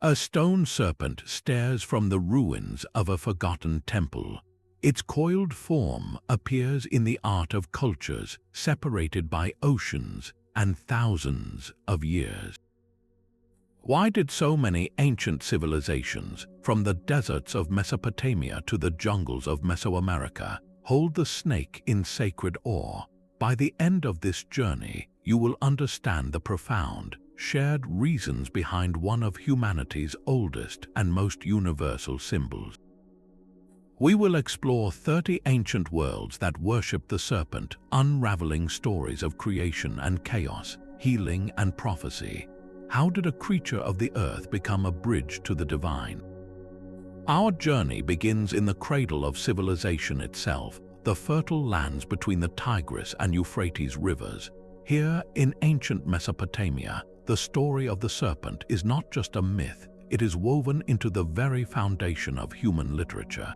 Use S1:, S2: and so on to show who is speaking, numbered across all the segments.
S1: A stone serpent stares from the ruins of a forgotten temple. Its coiled form appears in the art of cultures separated by oceans and thousands of years. Why did so many ancient civilizations, from the deserts of Mesopotamia to the jungles of Mesoamerica, hold the snake in sacred awe? By the end of this journey, you will understand the profound, shared reasons behind one of humanity's oldest and most universal symbols. We will explore 30 ancient worlds that worship the serpent, unraveling stories of creation and chaos, healing and prophecy. How did a creature of the earth become a bridge to the divine? Our journey begins in the cradle of civilization itself, the fertile lands between the Tigris and Euphrates rivers. Here, in ancient Mesopotamia, the story of the serpent is not just a myth, it is woven into the very foundation of human literature.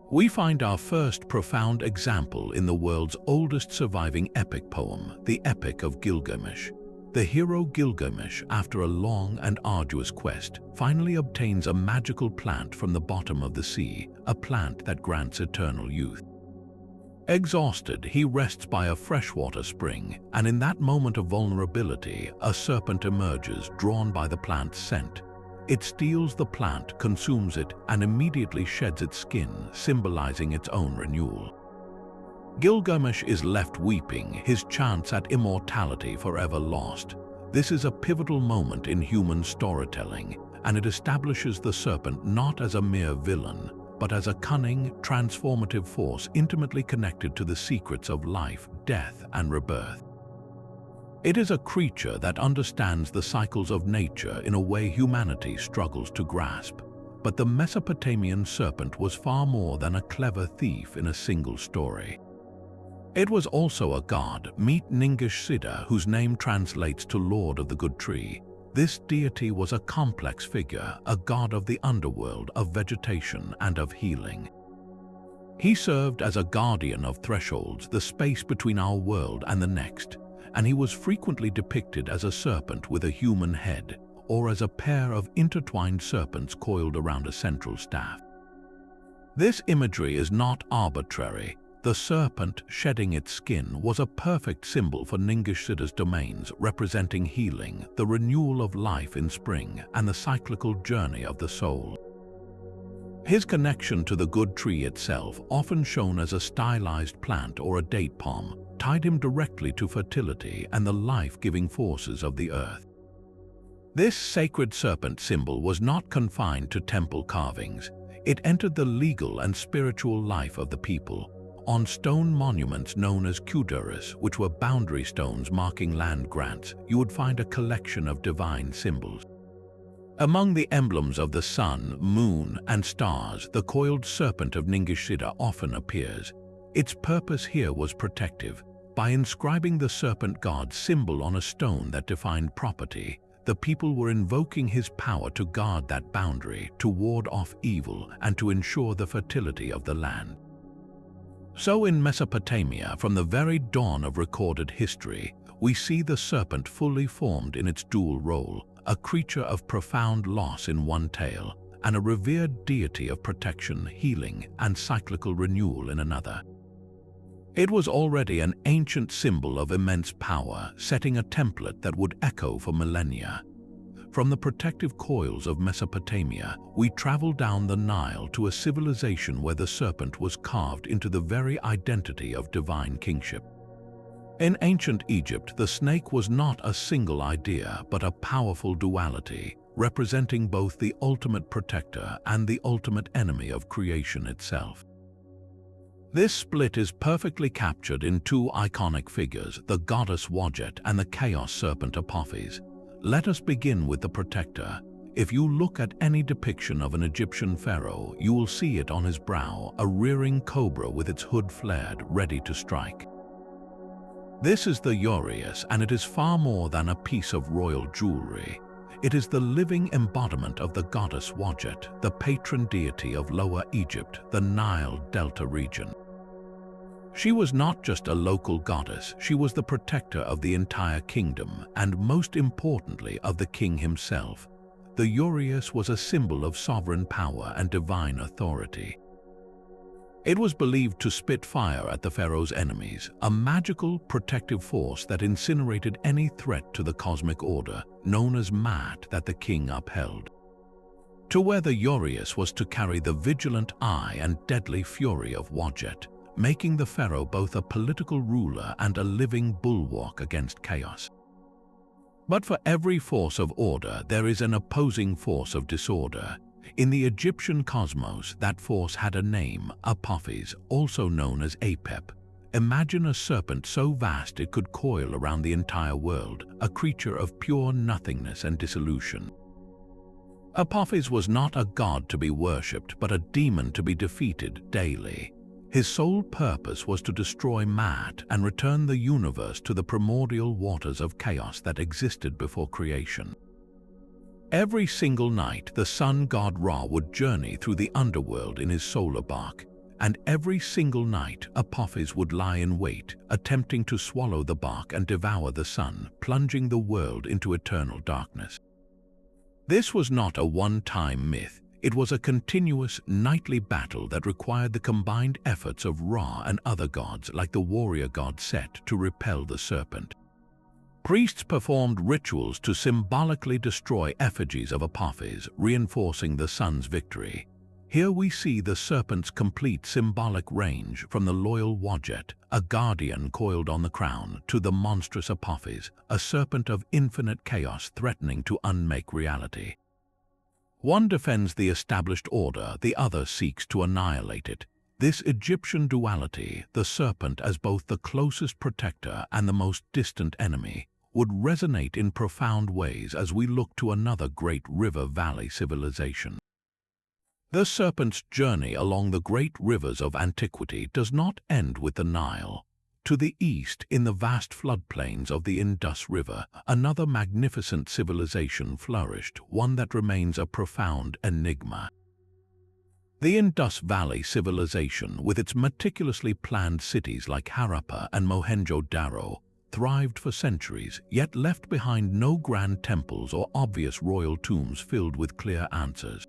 S1: We find our first profound example in the world's oldest surviving epic poem, the Epic of Gilgamesh. The hero Gilgamesh, after a long and arduous quest, finally obtains a magical plant from the bottom of the sea, a plant that grants eternal youth. Exhausted, he rests by a freshwater spring, and in that moment of vulnerability, a serpent emerges, drawn by the plant's scent. It steals the plant, consumes it, and immediately sheds its skin, symbolizing its own renewal. Gilgamesh is left weeping, his chance at immortality forever lost. This is a pivotal moment in human storytelling, and it establishes the serpent not as a mere villain, but as a cunning, transformative force intimately connected to the secrets of life, death, and rebirth. It is a creature that understands the cycles of nature in a way humanity struggles to grasp. But the Mesopotamian serpent was far more than a clever thief in a single story. It was also a god. Meet Ningishzida, whose name translates to Lord of the Good Tree. This deity was a complex figure, a god of the underworld, of vegetation, and of healing. He served as a guardian of thresholds, the space between our world and the next, and he was frequently depicted as a serpent with a human head, or as a pair of intertwined serpents coiled around a central staff. This imagery is not arbitrary. The serpent shedding its skin was a perfect symbol for Ningishzida's domains, representing healing, the renewal of life in spring, and the cyclical journey of the soul. His connection to the good tree itself, often shown as a stylized plant or a date palm, tied him directly to fertility and the life-giving forces of the earth. This sacred serpent symbol was not confined to temple carvings. It entered the legal and spiritual life of the people. On stone monuments known as kuduras, which were boundary stones marking land grants, you would find a collection of divine symbols. Among the emblems of the sun, moon, and stars, the coiled serpent of Ningishzida often appears. Its purpose here was protective. By inscribing the serpent god's symbol on a stone that defined property, the people were invoking his power to guard that boundary, to ward off evil, and to ensure the fertility of the land. So in Mesopotamia, from the very dawn of recorded history, we see the serpent fully formed in its dual role, a creature of profound loss in one tale, and a revered deity of protection, healing, and cyclical renewal in another. It was already an ancient symbol of immense power, setting a template that would echo for millennia. From the protective coils of Mesopotamia, we travel down the Nile to a civilization where the serpent was carved into the very identity of divine kingship. In ancient Egypt, the snake was not a single idea, but a powerful duality, representing both the ultimate protector and the ultimate enemy of creation itself. This split is perfectly captured in two iconic figures, the goddess Wadjet and the chaos serpent Apophis. Let us begin with the protector. If you look at any depiction of an Egyptian pharaoh, you will see it on his brow, a rearing cobra with its hood flared, ready to strike. This is the uraeus, and it is far more than a piece of royal jewelry. It is the living embodiment of the goddess Wadjet, the patron deity of Lower Egypt, the Nile Delta region. She was not just a local goddess, she was the protector of the entire kingdom, and most importantly of the king himself. the uraeus was a symbol of sovereign power and divine authority. It was believed to spit fire at the pharaoh's enemies, a magical protective force that incinerated any threat to the cosmic order, known as Mat, that the king upheld. To wear the uraeus was to carry the vigilant eye and deadly fury of Wadjet, making the pharaoh both a political ruler and a living bulwark against chaos. But for every force of order, there is an opposing force of disorder. In the Egyptian cosmos, that force had a name, Apophis, also known as Apep. Imagine a serpent so vast it could coil around the entire world, a creature of pure nothingness and dissolution. Apophis was not a god to be worshipped, but a demon to be defeated daily. His sole purpose was to destroy Mat and return the universe to the primordial waters of chaos that existed before creation. Every single night, the sun god Ra would journey through the underworld in his solar bark, and every single night Apophis would lie in wait, attempting to swallow the bark and devour the sun, plunging the world into eternal darkness. This was not a one-time myth. It was a continuous, nightly battle that required the combined efforts of Ra and other gods like the warrior god Set to repel the serpent. Priests performed rituals to symbolically destroy effigies of Apophis, reinforcing the sun's victory. Here we see the serpent's complete symbolic range, from the loyal Wadjet, a guardian coiled on the crown, to the monstrous Apophis, a serpent of infinite chaos threatening to unmake reality. One defends the established order, the other seeks to annihilate it. This Egyptian duality, the serpent as both the closest protector and the most distant enemy, would resonate in profound ways as we look to another great river valley civilization. The serpent's journey along the great rivers of antiquity does not end with the Nile. To the east, in the vast floodplains of the Indus River, another magnificent civilization flourished, one that remains a profound enigma. The Indus Valley civilization, with its meticulously planned cities like Harappa and Mohenjo-Daro, thrived for centuries, yet left behind no grand temples or obvious royal tombs filled with clear answers.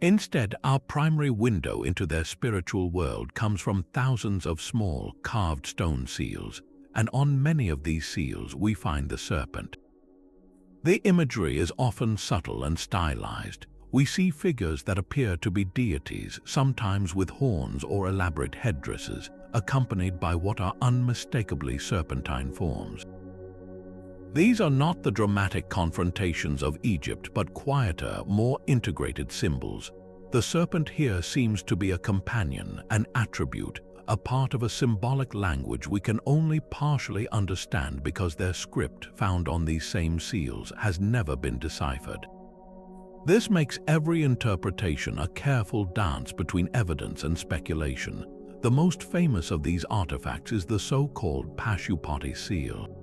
S1: Instead, our primary window into their spiritual world comes from thousands of small, carved stone seals, and on many of these seals we find the serpent. The imagery is often subtle and stylized. We see figures that appear to be deities, sometimes with horns or elaborate headdresses, accompanied by what are unmistakably serpentine forms. These are not the dramatic confrontations of Egypt, but quieter, more integrated symbols. The serpent here seems to be a companion, an attribute, a part of a symbolic language we can only partially understand because their script, found on these same seals, has never been deciphered. This makes every interpretation a careful dance between evidence and speculation. The most famous of these artifacts is the so-called Pashupati seal.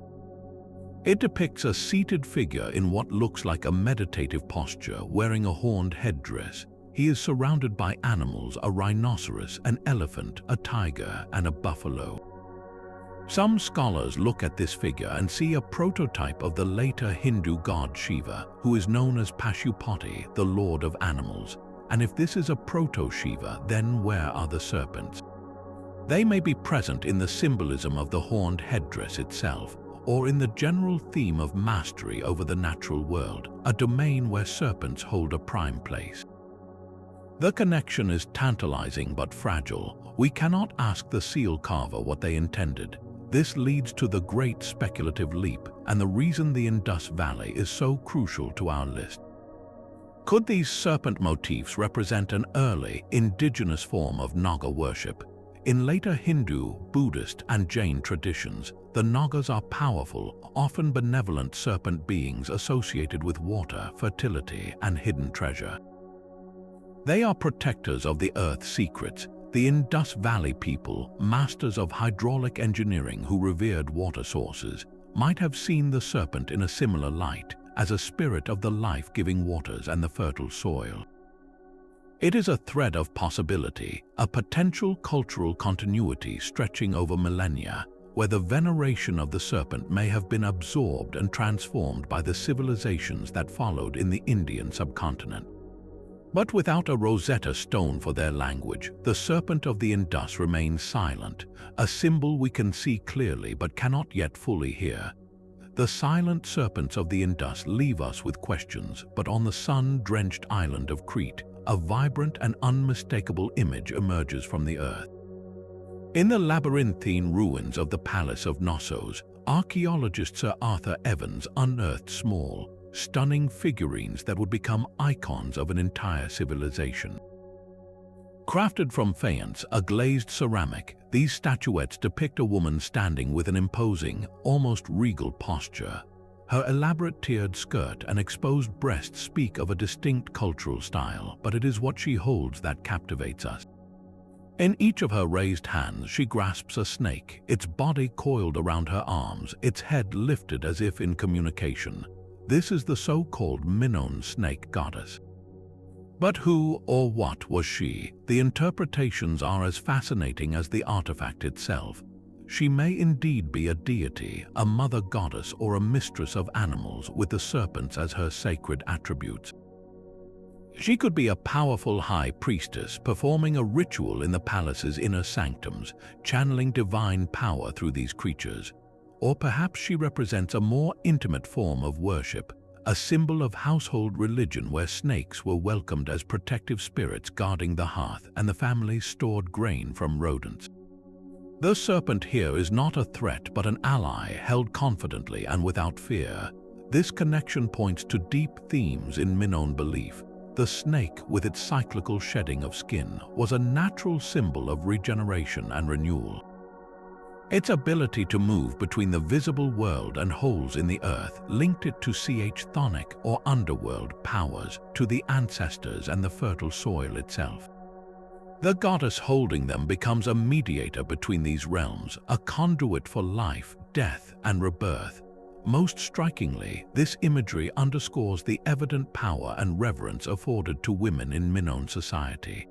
S1: It depicts a seated figure in what looks like a meditative posture, wearing a horned headdress. He is surrounded by animals: a rhinoceros, an elephant, a tiger, and a buffalo. Some scholars look at this figure and see a prototype of the later Hindu god Shiva, who is known as Pashupati, the lord of animals. And if this is a proto-Shiva, then where are the serpents? They may be present in the symbolism of the horned headdress itself, or in the general theme of mastery over the natural world, a domain where serpents hold a prime place. The connection is tantalizing but fragile. We cannot ask the seal carver what they intended. This leads to the great speculative leap, and the reason the Indus Valley is so crucial to our list. Could these serpent motifs represent an early, indigenous form of Naga worship? In later Hindu, Buddhist, and Jain traditions, the Nagas are powerful, often benevolent serpent beings associated with water, fertility, and hidden treasure. They are protectors of the earth's secrets. The Indus Valley people, masters of hydraulic engineering who revered water sources, might have seen the serpent in a similar light, as a spirit of the life-giving waters and the fertile soil. It is a thread of possibility, a potential cultural continuity stretching over millennia, where the veneration of the serpent may have been absorbed and transformed by the civilizations that followed in the Indian subcontinent. But without a Rosetta Stone for their language, the serpent of the Indus remains silent, a symbol we can see clearly but cannot yet fully hear. The silent serpents of the Indus leave us with questions, but on the sun-drenched island of Crete, a vibrant and unmistakable image emerges from the earth. In the labyrinthine ruins of the Palace of Knossos, archaeologist Sir Arthur Evans unearthed small, stunning figurines that would become icons of an entire civilization. Crafted from faience, a glazed ceramic, these statuettes depict a woman standing with an imposing, almost regal posture. Her elaborate tiered skirt and exposed breasts speak of a distinct cultural style, but it is what she holds that captivates us. In each of her raised hands she grasps a snake, its body coiled around her arms, its head lifted as if in communication. This is the so-called Minoan snake goddess. But who or what was she? The interpretations are as fascinating as the artifact itself. She may indeed be a deity, a mother goddess, or a mistress of animals with the serpents as her sacred attributes. She could be a powerful high priestess performing a ritual in the palace's inner sanctums, channeling divine power through these creatures. Or perhaps she represents a more intimate form of worship, a symbol of household religion where snakes were welcomed as protective spirits guarding the hearth and the family's stored grain from rodents. The serpent here is not a threat but an ally held confidently and without fear. This connection points to deep themes in Minoan belief. The snake, with its cyclical shedding of skin, was a natural symbol of regeneration and renewal. Its ability to move between the visible world and holes in the earth linked it to chthonic or underworld powers, to the ancestors and the fertile soil itself. The goddess holding them becomes a mediator between these realms, a conduit for life, death, and rebirth. Most strikingly, this imagery underscores the evident power and reverence afforded to women in Minoan society.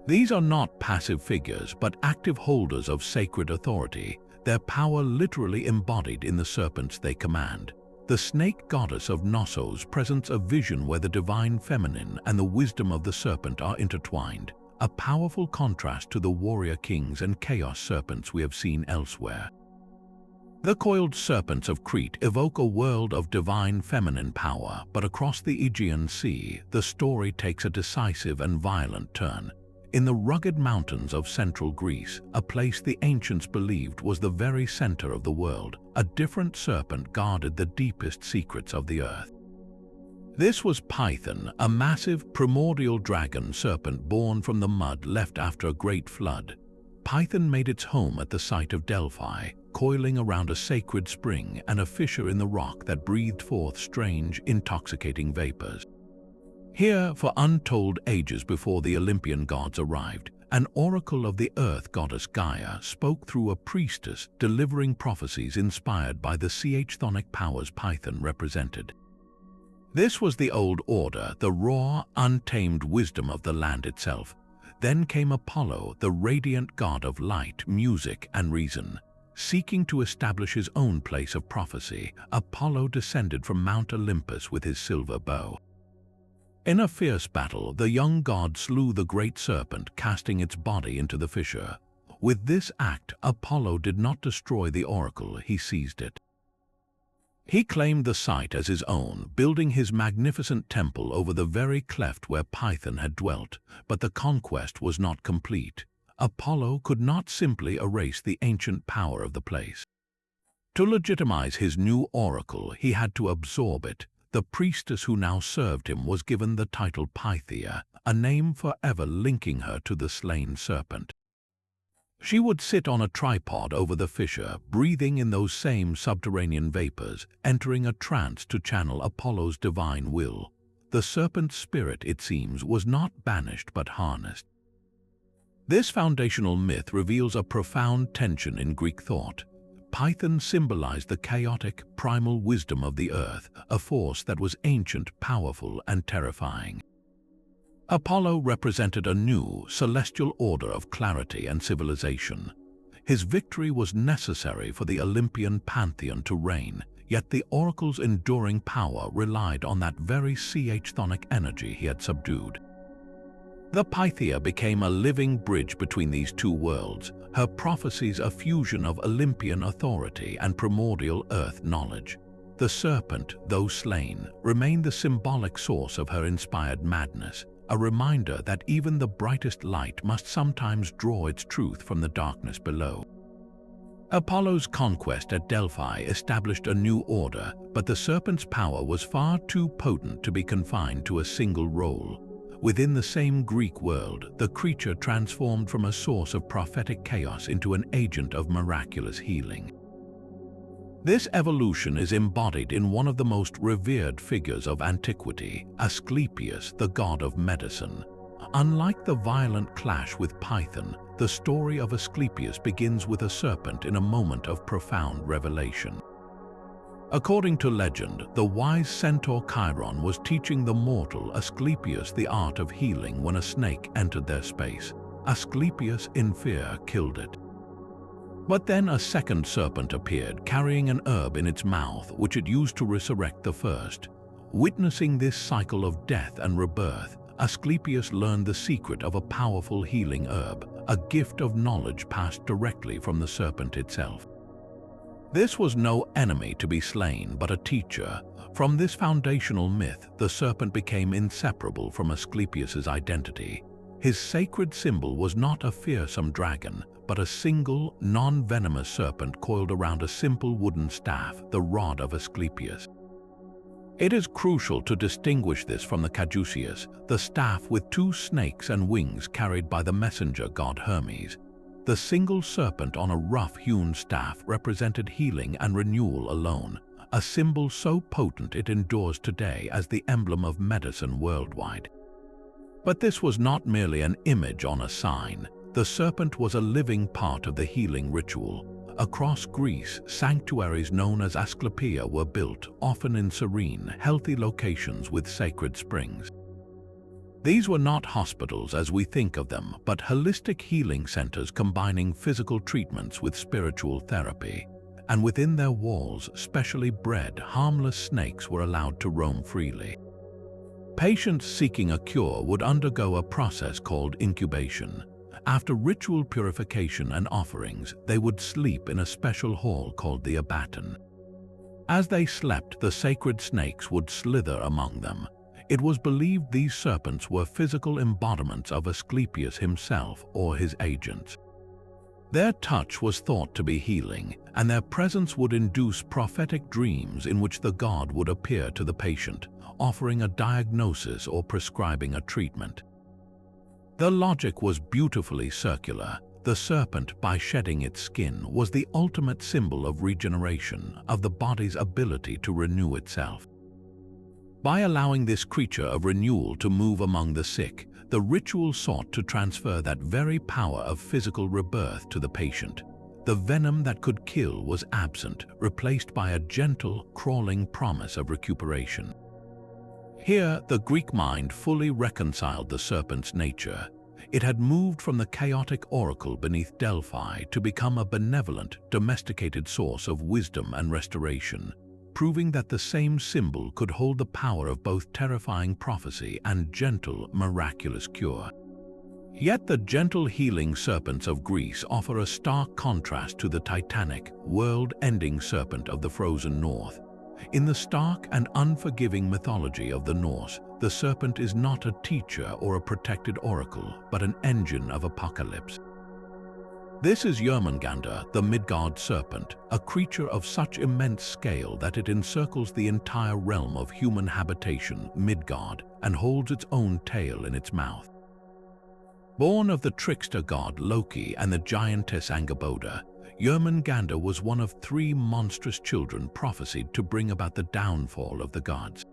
S1: These are not passive figures, but active holders of sacred authority, their power literally embodied in the serpents they command. The snake goddess of Knossos presents a vision where the divine feminine and the wisdom of the serpent are intertwined, a powerful contrast to the warrior kings and chaos serpents we have seen elsewhere. The coiled serpents of Crete evoke a world of divine feminine power, but across the Aegean Sea, the story takes a decisive and violent turn. In the rugged mountains of central Greece, a place the ancients believed was the very center of the world, a different serpent guarded the deepest secrets of the earth. This was Python, a massive primordial dragon serpent born from the mud left after a great flood. Python made its home at the site of Delphi, coiling around a sacred spring and a fissure in the rock that breathed forth strange, intoxicating vapors. Here, for untold ages before the Olympian gods arrived, an oracle of the earth goddess Gaia spoke through a priestess, delivering prophecies inspired by the chthonic powers Python represented. This was the old order, the raw, untamed wisdom of the land itself. Then came Apollo, the radiant god of light, music, and reason. Seeking to establish his own place of prophecy, Apollo descended from Mount Olympus with his silver bow. In a fierce battle, the young god slew the great serpent, casting its body into the fissure. With this act, Apollo did not destroy the oracle, he seized it. He claimed the site as his own, building his magnificent temple over the very cleft where Python had dwelt, but the conquest was not complete. Apollo could not simply erase the ancient power of the place. To legitimize his new oracle, he had to absorb it. The priestess who now served him was given the title Pythia, a name forever linking her to the slain serpent. She would sit on a tripod over the fissure, breathing in those same subterranean vapors, entering a trance to channel Apollo's divine will. The serpent's spirit, it seems, was not banished but harnessed. This foundational myth reveals a profound tension in Greek thought. Python symbolized the chaotic, primal wisdom of the earth, a force that was ancient, powerful, and terrifying. Apollo represented a new, celestial order of clarity and civilization. His victory was necessary for the Olympian pantheon to reign, yet the oracle's enduring power relied on that very chthonic energy he had subdued. The Pythia became a living bridge between these two worlds, her prophecies a fusion of Olympian authority and primordial earth knowledge. The serpent, though slain, remained the symbolic source of her inspired madness, a reminder that even the brightest light must sometimes draw its truth from the darkness below. Apollo's conquest at Delphi established a new order, but the serpent's power was far too potent to be confined to a single role. Within the same Greek world, the creature transformed from a source of prophetic chaos into an agent of miraculous healing. This evolution is embodied in one of the most revered figures of antiquity, Asclepius, the god of medicine. Unlike the violent clash with Python, the story of Asclepius begins with a serpent in a moment of profound revelation. According to legend, the wise centaur Chiron was teaching the mortal Asclepius the art of healing when a snake entered their space. Asclepius, in fear, killed it. But then a second serpent appeared, carrying an herb in its mouth, which it used to resurrect the first. Witnessing this cycle of death and rebirth, Asclepius learned the secret of a powerful healing herb, a gift of knowledge passed directly from the serpent itself. This was no enemy to be slain, but a teacher. From this foundational myth, the serpent became inseparable from Asclepius's identity. His sacred symbol was not a fearsome dragon, but a single, non-venomous serpent coiled around a simple wooden staff, the rod of Asclepius. It is crucial to distinguish this from the caduceus, the staff with two snakes and wings carried by the messenger god Hermes. The single serpent on a rough-hewn staff represented healing and renewal alone, a symbol so potent it endures today as the emblem of medicine worldwide. But this was not merely an image on a sign. The serpent was a living part of the healing ritual. Across Greece, sanctuaries known as Asclepia were built, often in serene, healthy locations with sacred springs. These were not hospitals as we think of them, but holistic healing centers combining physical treatments with spiritual therapy. And within their walls, specially bred, harmless snakes were allowed to roam freely. Patients seeking a cure would undergo a process called incubation. After ritual purification and offerings, they would sleep in a special hall called the abaton. As they slept, the sacred snakes would slither among them. It was believed these serpents were physical embodiments of Asclepius himself or his agents. Their touch was thought to be healing, and their presence would induce prophetic dreams in which the god would appear to the patient, offering a diagnosis or prescribing a treatment. The logic was beautifully circular. The serpent, by shedding its skin, was the ultimate symbol of regeneration, of the body's ability to renew itself. By allowing this creature of renewal to move among the sick, the ritual sought to transfer that very power of physical rebirth to the patient. The venom that could kill was absent, replaced by a gentle, crawling promise of recuperation. Here, the Greek mind fully reconciled the serpent's nature. It had moved from the chaotic oracle beneath Delphi to become a benevolent, domesticated source of wisdom and restoration, proving that the same symbol could hold the power of both terrifying prophecy and gentle, miraculous cure. Yet the gentle healing serpents of Greece offer a stark contrast to the titanic, world-ending serpent of the frozen north. In the stark and unforgiving mythology of the Norse, the serpent is not a teacher or a protected oracle, but an engine of apocalypse. This is Jörmungandr, the Midgard serpent, a creature of such immense scale that it encircles the entire realm of human habitation, Midgard, and holds its own tail in its mouth. Born of the trickster god Loki and the giantess Angerboda, Jörmungandr was one of 3 monstrous children prophesied to bring about the downfall of the gods.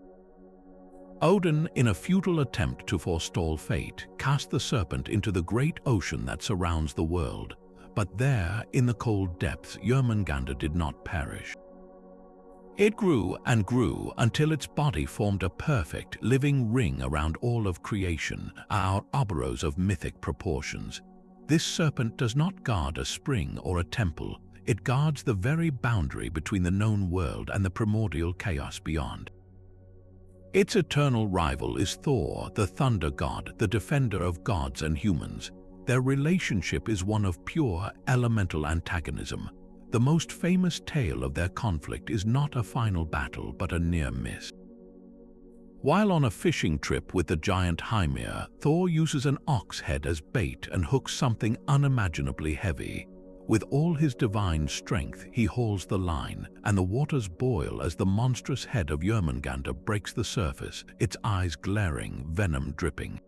S1: Odin, in a futile attempt to forestall fate, cast the serpent into the great ocean that surrounds the world. But there, in the cold depths, Jörmungandr did not perish. It grew and grew until its body formed a perfect, living ring around all of creation, our Ouroboros of mythic proportions. This serpent does not guard a spring or a temple, it guards the very boundary between the known world and the primordial chaos beyond. Its eternal rival is Thor, the thunder god, the defender of gods and humans. Their relationship is one of pure, elemental antagonism. The most famous tale of their conflict is not a final battle but a near miss. While on a fishing trip with the giant Hymir, Thor uses an ox head as bait and hooks something unimaginably heavy. With all his divine strength, he hauls the line, and the waters boil as the monstrous head of Jormungandr breaks the surface, its eyes glaring, venom dripping.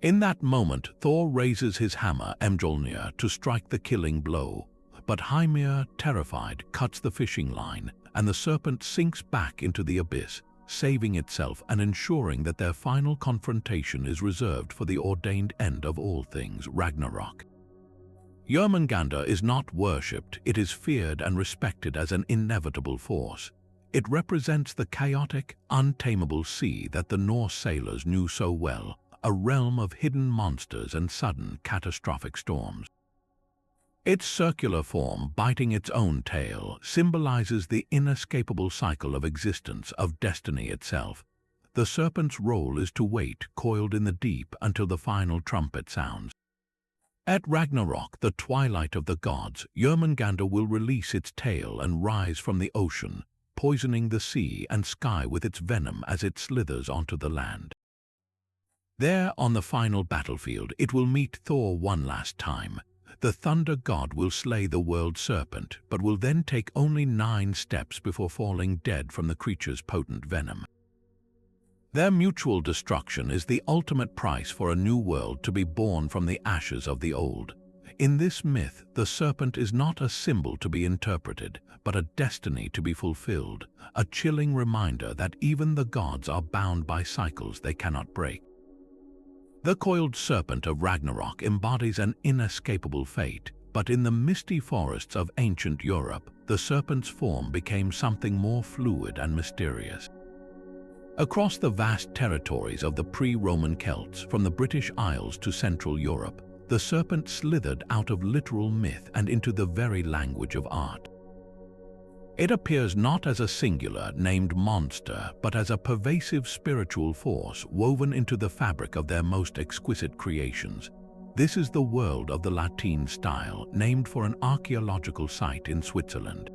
S1: In that moment, Thor raises his hammer, Mjolnir, to strike the killing blow. But Hymir, terrified, cuts the fishing line, and the serpent sinks back into the abyss, saving itself and ensuring that their final confrontation is reserved for the ordained end of all things, Ragnarok. Jormungandr is not worshipped, it is feared and respected as an inevitable force. It represents the chaotic, untamable sea that the Norse sailors knew so well, a realm of hidden monsters and sudden, catastrophic storms. Its circular form, biting its own tail, symbolizes the inescapable cycle of existence, of destiny itself. The serpent's role is to wait, coiled in the deep, until the final trumpet sounds. At Ragnarok, the twilight of the gods, Jormungandr will release its tail and rise from the ocean, poisoning the sea and sky with its venom as it slithers onto the land. There, on the final battlefield, it will meet Thor one last time. The thunder god will slay the world serpent, but will then take only 9 steps before falling dead from the creature's potent venom. Their mutual destruction is the ultimate price for a new world to be born from the ashes of the old. In this myth, the serpent is not a symbol to be interpreted, but a destiny to be fulfilled, a chilling reminder that even the gods are bound by cycles they cannot break. The coiled serpent of Ragnarok embodies an inescapable fate, but in the misty forests of ancient Europe, the serpent's form became something more fluid and mysterious. Across the vast territories of the pre-Roman Celts, from the British Isles to Central Europe, the serpent slithered out of literal myth and into the very language of art. It appears not as a singular, named monster, but as a pervasive spiritual force woven into the fabric of their most exquisite creations. This is the world of the Latin style, named for an archaeological site in Switzerland.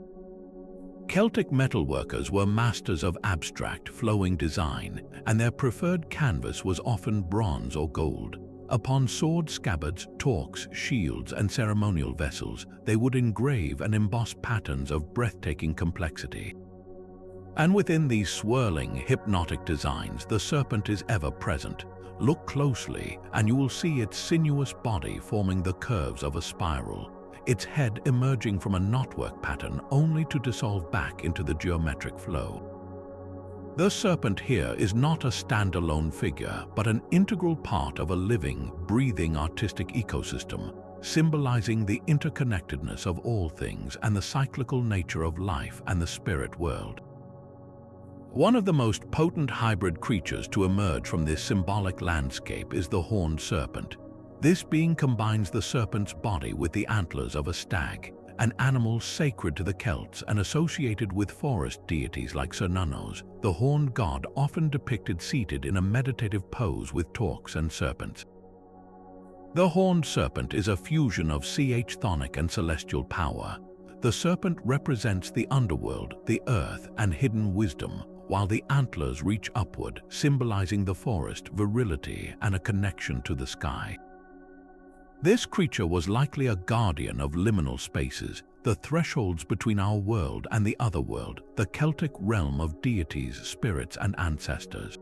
S1: Celtic metalworkers were masters of abstract, flowing design, and their preferred canvas was often bronze or gold. Upon sword scabbards, torques, shields, and ceremonial vessels, they would engrave and emboss patterns of breathtaking complexity. And within these swirling, hypnotic designs, the serpent is ever present. Look closely, and you will see its sinuous body forming the curves of a spiral, its head emerging from a knotwork pattern only to dissolve back into the geometric flow. The serpent here is not a standalone figure, but an integral part of a living, breathing artistic ecosystem, symbolizing the interconnectedness of all things and the cyclical nature of life and the spirit world. One of the most potent hybrid creatures to emerge from this symbolic landscape is the horned serpent. This being combines the serpent's body with the antlers of a stag, an animal sacred to the Celts and associated with forest deities like Cernunnos. The horned god often depicted seated in a meditative pose with torques and serpents. The horned serpent is a fusion of chthonic and celestial power. The serpent represents the underworld, the earth, and hidden wisdom, while the antlers reach upward, symbolizing the forest, virility, and a connection to the sky. This creature was likely a guardian of liminal spaces, the thresholds between our world and the other world, the Celtic realm of deities, spirits, and ancestors.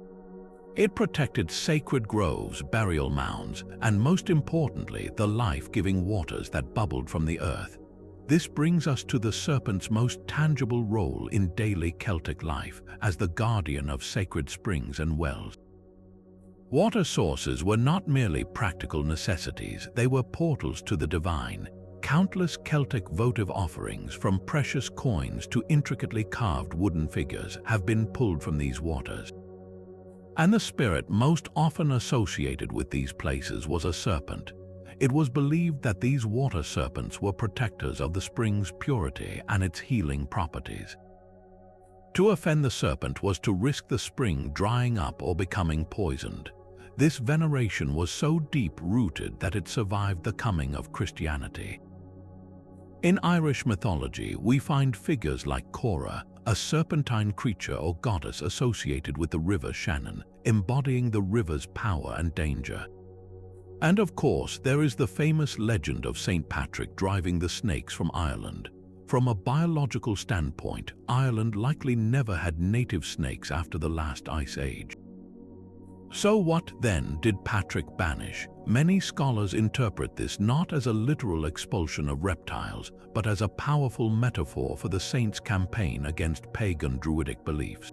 S1: It protected sacred groves, burial mounds, and most importantly, the life-giving waters that bubbled from the earth. This brings us to the serpent's most tangible role in daily Celtic life, as the guardian of sacred springs and wells. Water sources were not merely practical necessities, they were portals to the divine. Countless Celtic votive offerings, from precious coins to intricately carved wooden figures, have been pulled from these waters. And the spirit most often associated with these places was a serpent. It was believed that these water serpents were protectors of the spring's purity and its healing properties. To offend the serpent was to risk the spring drying up or becoming poisoned. This veneration was so deep-rooted that it survived the coming of Christianity. In Irish mythology, we find figures like Cora, a serpentine creature or goddess associated with the river Shannon, embodying the river's power and danger. And of course, there is the famous legend of St. Patrick driving the snakes from Ireland. From a biological standpoint, Ireland likely never had native snakes after the last ice age. So what, then, did Patrick banish? Many scholars interpret this not as a literal expulsion of reptiles, but as a powerful metaphor for the saints' campaign against pagan druidic beliefs.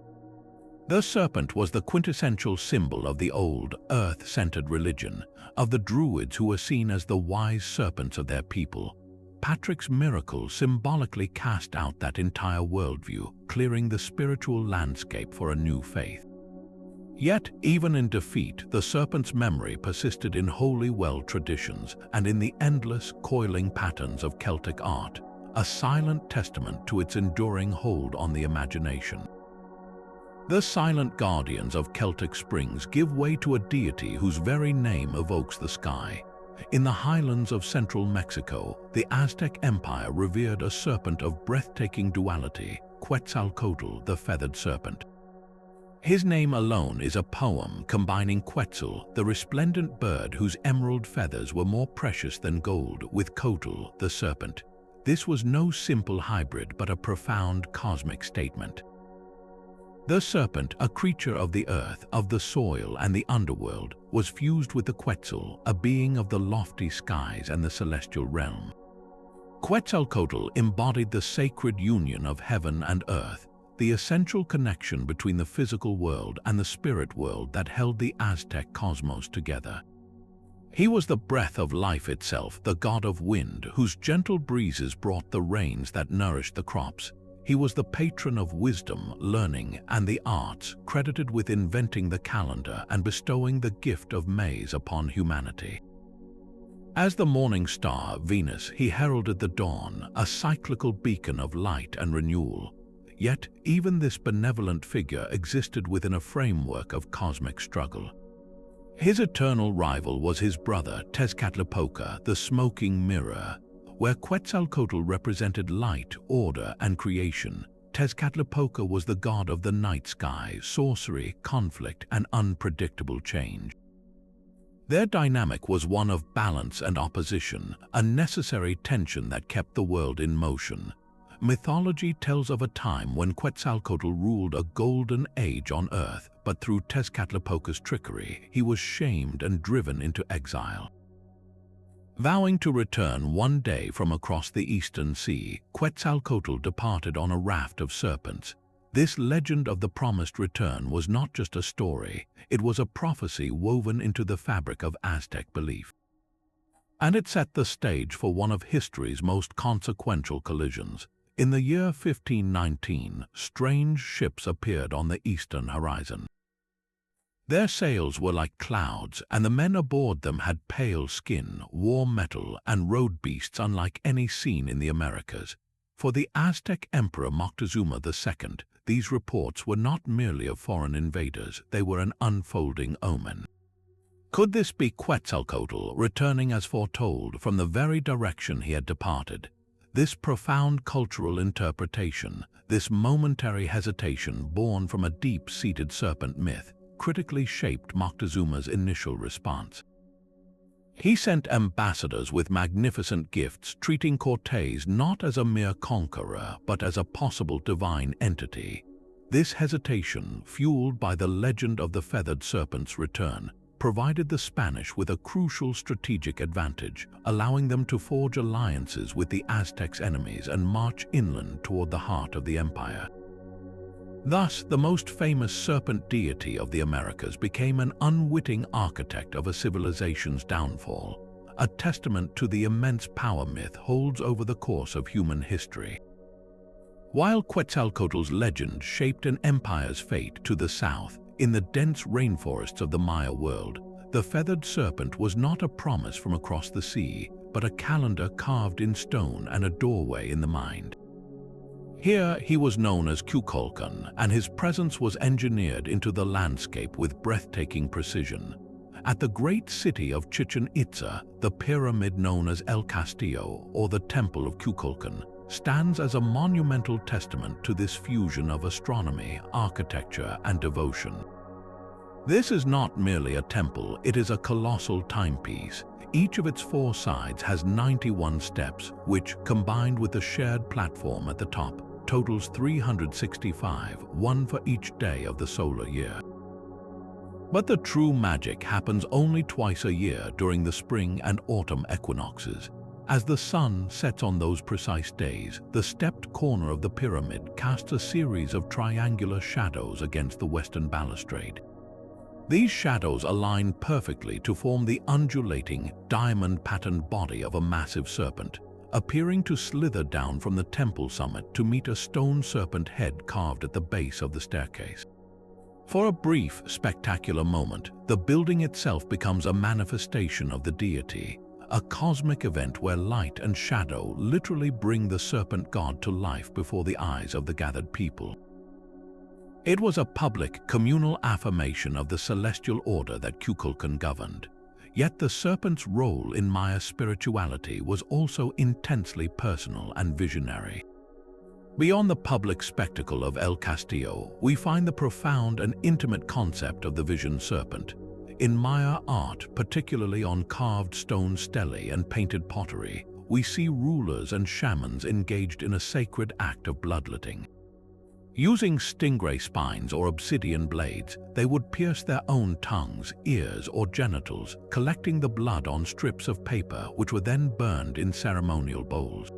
S1: The serpent was the quintessential symbol of the old, earth-centered religion, of the druids who were seen as the wise serpents of their people. Patrick's miracle symbolically cast out that entire worldview, clearing the spiritual landscape for a new faith. Yet, even in defeat, the serpent's memory persisted in holy well traditions and in the endless, coiling patterns of Celtic art, a silent testament to its enduring hold on the imagination. The silent guardians of Celtic springs give way to a deity whose very name evokes the sky. In the highlands of central Mexico, the Aztec Empire revered a serpent of breathtaking duality, Quetzalcoatl, the feathered serpent. His name alone is a poem combining Quetzal, the resplendent bird whose emerald feathers were more precious than gold, with Coatl, the serpent. This was no simple hybrid but a profound cosmic statement. The serpent, a creature of the earth, of the soil and the underworld, was fused with the Quetzal, a being of the lofty skies and the celestial realm. Quetzalcoatl embodied the sacred union of heaven and earth, the essential connection between the physical world and the spirit world that held the Aztec cosmos together. He was the breath of life itself, the god of wind, whose gentle breezes brought the rains that nourished the crops. He was the patron of wisdom, learning, and the arts, credited with inventing the calendar and bestowing the gift of maize upon humanity. As the morning star, Venus, he heralded the dawn, a cyclical beacon of light and renewal. Yet, even this benevolent figure existed within a framework of cosmic struggle. His eternal rival was his brother, Tezcatlipoca, the smoking mirror. Where Quetzalcoatl represented light, order, and creation, Tezcatlipoca was the god of the night sky, sorcery, conflict, and unpredictable change. Their dynamic was one of balance and opposition, a necessary tension that kept the world in motion. Mythology tells of a time when Quetzalcoatl ruled a golden age on Earth, but through Tezcatlipoca's trickery, he was shamed and driven into exile. Vowing to return one day from across the eastern sea, Quetzalcoatl departed on a raft of serpents. This legend of the promised return was not just a story, it was a prophecy woven into the fabric of Aztec belief. And it set the stage for one of history's most consequential collisions. In the year 1519, strange ships appeared on the eastern horizon. Their sails were like clouds, and the men aboard them had pale skin, warm metal, and road beasts unlike any seen in the Americas. For the Aztec Emperor Moctezuma II, these reports were not merely of foreign invaders, they were an unfolding omen. Could this be Quetzalcoatl returning as foretold from the very direction he had departed? This profound cultural interpretation, this momentary hesitation born from a deep-seated serpent myth, critically shaped Moctezuma's initial response. He sent ambassadors with magnificent gifts, treating Cortés not as a mere conqueror, but as a possible divine entity. This hesitation, fueled by the legend of the feathered serpent's return, provided the Spanish with a crucial strategic advantage, allowing them to forge alliances with the Aztecs' enemies and march inland toward the heart of the empire. Thus, the most famous serpent deity of the Americas became an unwitting architect of a civilization's downfall, a testament to the immense power myth holds over the course of human history. While Quetzalcoatl's legend shaped an empire's fate to the south, in the dense rainforests of the Maya world, The feathered serpent was not a promise from across the sea, but a calendar carved in stone and a doorway in the mind. Here he was known as Kukulkan, and his presence was engineered into the landscape with breathtaking precision. At the great city of Chichen Itza, the pyramid known as El Castillo, or the Temple of Kukulkan, stands as a monumental testament to this fusion of astronomy, architecture, and devotion. This is not merely a temple, it is a colossal timepiece. Each of its 4 sides has 91 steps, which, combined with the shared platform at the top, totals 365, one for each day of the solar year. But the true magic happens only twice a year during the spring and autumn equinoxes. As the sun sets on those precise days, the stepped corner of the pyramid casts a series of triangular shadows against the western balustrade. These shadows align perfectly to form the undulating, diamond-patterned body of a massive serpent, appearing to slither down from the temple summit to meet a stone serpent head carved at the base of the staircase. For a brief, spectacular moment, the building itself becomes a manifestation of the deity, a cosmic event where light and shadow literally bring the serpent god to life before the eyes of the gathered people. It was a public, communal affirmation of the celestial order that Kukulkan governed. Yet the serpent's role in Maya spirituality was also intensely personal and visionary. Beyond the public spectacle of El Castillo, we find the profound and intimate concept of the vision serpent. In Maya art, particularly on carved stone stelae and painted pottery, we see rulers and shamans engaged in a sacred act of bloodletting. Using stingray spines or obsidian blades, they would pierce their own tongues, ears, or genitals, collecting the blood on strips of paper which were then burned in ceremonial bowls.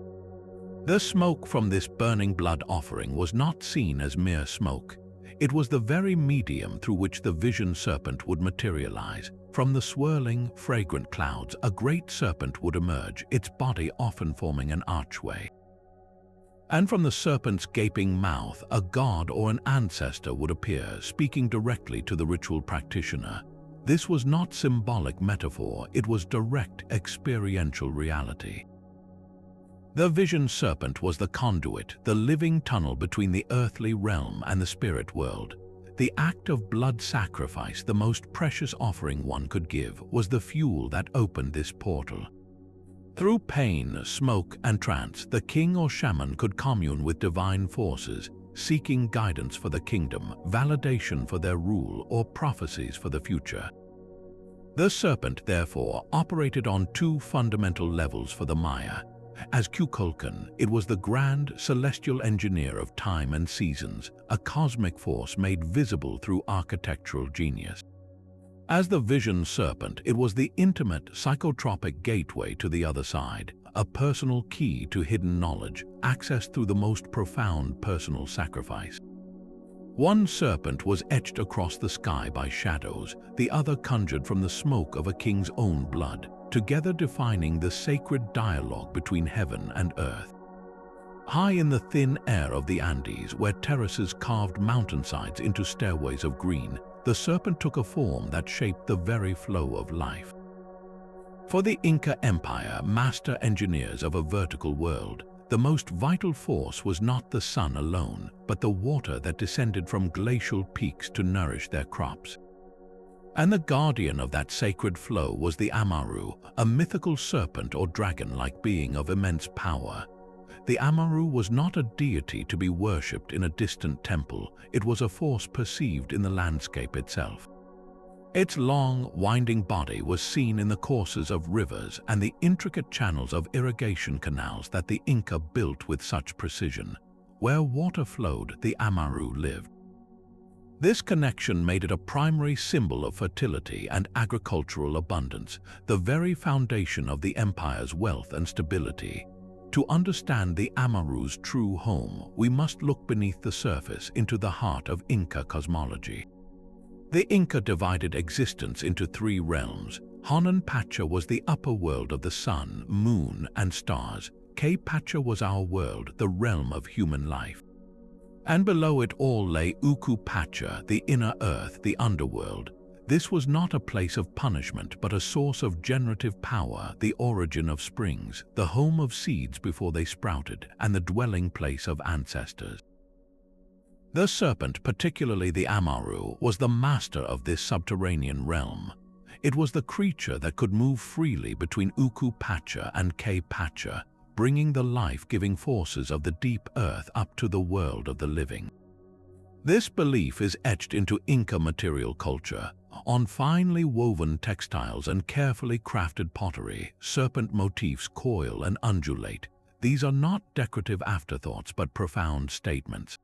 S1: The smoke from this burning blood offering was not seen as mere smoke. It was the very medium through which the vision serpent would materialize. From the swirling, fragrant clouds, a great serpent would emerge, its body often forming an archway. And from the serpent's gaping mouth, a god or an ancestor would appear, speaking directly to the ritual practitioner. This was not symbolic metaphor, it was direct experiential reality. The vision serpent was the conduit, the living tunnel between the earthly realm and the spirit world. The act of blood sacrifice, the most precious offering one could give, was the fuel that opened this portal. Through pain, smoke, and trance, the king or shaman could commune with divine forces, seeking guidance for the kingdom, validation for their rule, or prophecies for the future. The serpent, therefore, operated on 2 fundamental levels for the Maya. As Kukulkan, it was the grand, celestial engineer of time and seasons, a cosmic force made visible through architectural genius. As the vision serpent, it was the intimate, psychotropic gateway to the other side, a personal key to hidden knowledge, accessed through the most profound personal sacrifice. One serpent was etched across the sky by shadows, the other conjured from the smoke of a king's own blood, together defining the sacred dialogue between heaven and earth. High in the thin air of the Andes, where terraces carved mountainsides into stairways of green, the serpent took a form that shaped the very flow of life. For the Inca Empire, master engineers of a vertical world, the most vital force was not the sun alone, but the water that descended from glacial peaks to nourish their crops. And the guardian of that sacred flow was the Amaru, a mythical serpent or dragon-like being of immense power. The Amaru was not a deity to be worshipped in a distant temple, it was a force perceived in the landscape itself. Its long, winding body was seen in the courses of rivers and the intricate channels of irrigation canals that the Inca built with such precision. Where water flowed, the Amaru lived. This connection made it a primary symbol of fertility and agricultural abundance, the very foundation of the empire's wealth and stability. To understand the Amaru's true home, we must look beneath the surface into the heart of Inca cosmology. The Inca divided existence into 3 realms. Honan Pacha was the upper world of the sun, moon, and stars. K Pacha was our world, the realm of human life. And below it all lay Uku Pacha, the inner earth, the underworld. This was not a place of punishment, but a source of generative power, the origin of springs, the home of seeds before they sprouted, and the dwelling place of ancestors. The serpent, particularly the Amaru, was the master of this subterranean realm. It was the creature that could move freely between Uku Pacha and K Pacha, bringing the life-giving forces of the deep earth up to the world of the living. This belief is etched into Inca material culture. On finely woven textiles and carefully crafted pottery, serpent motifs coil and undulate. These are not decorative afterthoughts but profound statements.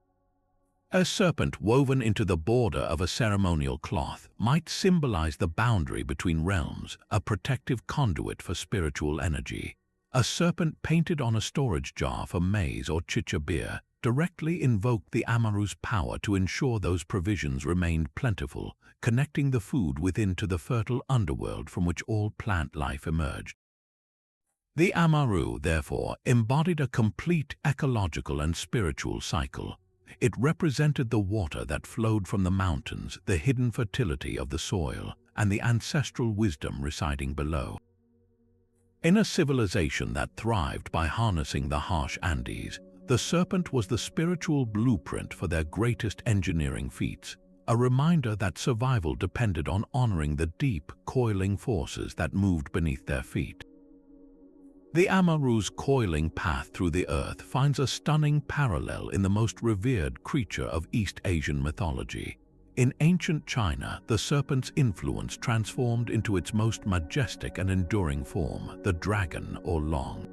S1: A serpent woven into the border of a ceremonial cloth might symbolize the boundary between realms, a protective conduit for spiritual energy. A serpent painted on a storage jar for maize or chicha beer directly invoked the Amaru's power to ensure those provisions remained plentiful, connecting the food within to the fertile underworld from which all plant life emerged. The Amaru, therefore, embodied a complete ecological and spiritual cycle. It represented the water that flowed from the mountains, the hidden fertility of the soil, and the ancestral wisdom residing below. In a civilization that thrived by harnessing the harsh Andes, the serpent was the spiritual blueprint for their greatest engineering feats, a reminder that survival depended on honoring the deep, coiling forces that moved beneath their feet. The Amaru's coiling path through the earth finds a stunning parallel in the most revered creature of East Asian mythology. In ancient China, the serpent's influence transformed into its most majestic and enduring form, the dragon or long.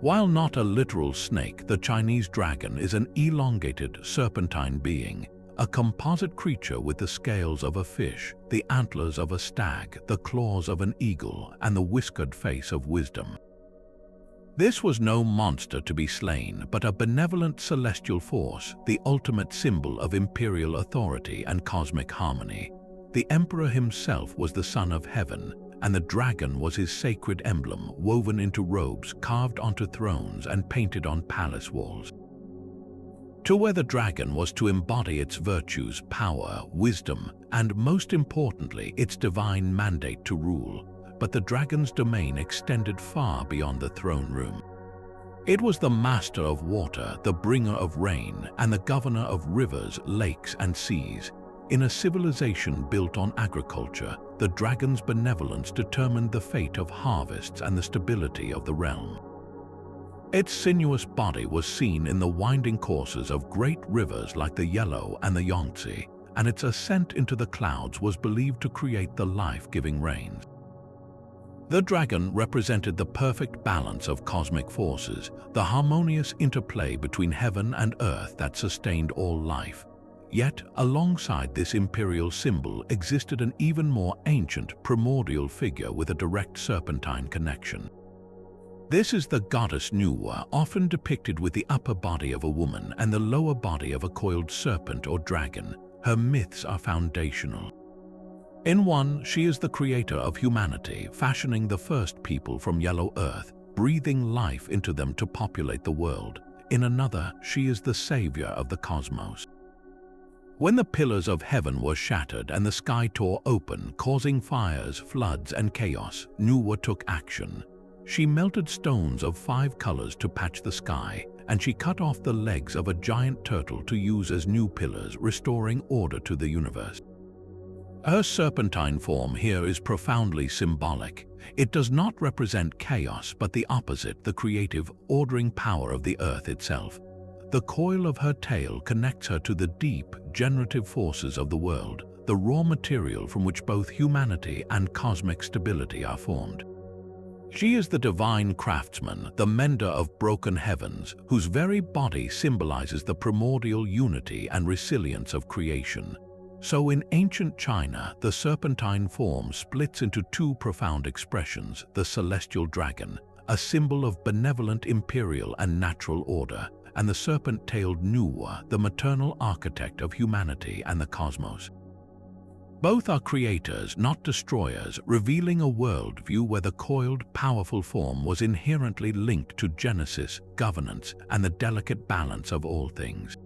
S1: While not a literal snake, the Chinese dragon is an elongated, serpentine being, a composite creature with the scales of a fish, the antlers of a stag, the claws of an eagle, and the whiskered face of wisdom. This was no monster to be slain, but a benevolent celestial force, the ultimate symbol of imperial authority and cosmic harmony. The emperor himself was the son of heaven, and the dragon was his sacred emblem, woven into robes, carved onto thrones, and painted on palace walls. To wear the dragon was to embody its virtues, power, wisdom, and most importantly, its divine mandate to rule. But the dragon's domain extended far beyond the throne room. It was the master of water, the bringer of rain, and the governor of rivers, lakes, and seas. In a civilization built on agriculture, the dragon's benevolence determined the fate of harvests and the stability of the realm. Its sinuous body was seen in the winding courses of great rivers like the Yellow and the Yangtze, and its ascent into the clouds was believed to create the life-giving rains. The dragon represented the perfect balance of cosmic forces, the harmonious interplay between heaven and earth that sustained all life. Yet, alongside this imperial symbol existed an even more ancient, primordial figure with a direct serpentine connection. This is the goddess Nuwa, often depicted with the upper body of a woman and the lower body of a coiled serpent or dragon. Her myths are foundational. In one, she is the creator of humanity, fashioning the first people from yellow earth, breathing life into them to populate the world. In another, she is the savior of the cosmos. When the pillars of heaven were shattered and the sky tore open, causing fires, floods, and chaos, Nuwa took action. She melted stones of 5 colors to patch the sky, and she cut off the legs of a giant turtle to use as new pillars, restoring order to the universe. Her serpentine form here is profoundly symbolic. It does not represent chaos, but the opposite, the creative, ordering power of the earth itself. The coil of her tail connects her to the deep, generative forces of the world, the raw material from which both humanity and cosmic stability are formed. She is the divine craftsman, the mender of broken heavens, whose very body symbolizes the primordial unity and resilience of creation. So in ancient China, the serpentine form splits into 2 profound expressions: the celestial dragon, a symbol of benevolent imperial and natural order, and the serpent-tailed Nuwa, the maternal architect of humanity and the cosmos. Both are creators, not destroyers, revealing a worldview where the coiled, powerful form was inherently linked to genesis, governance, and the delicate balance of all things.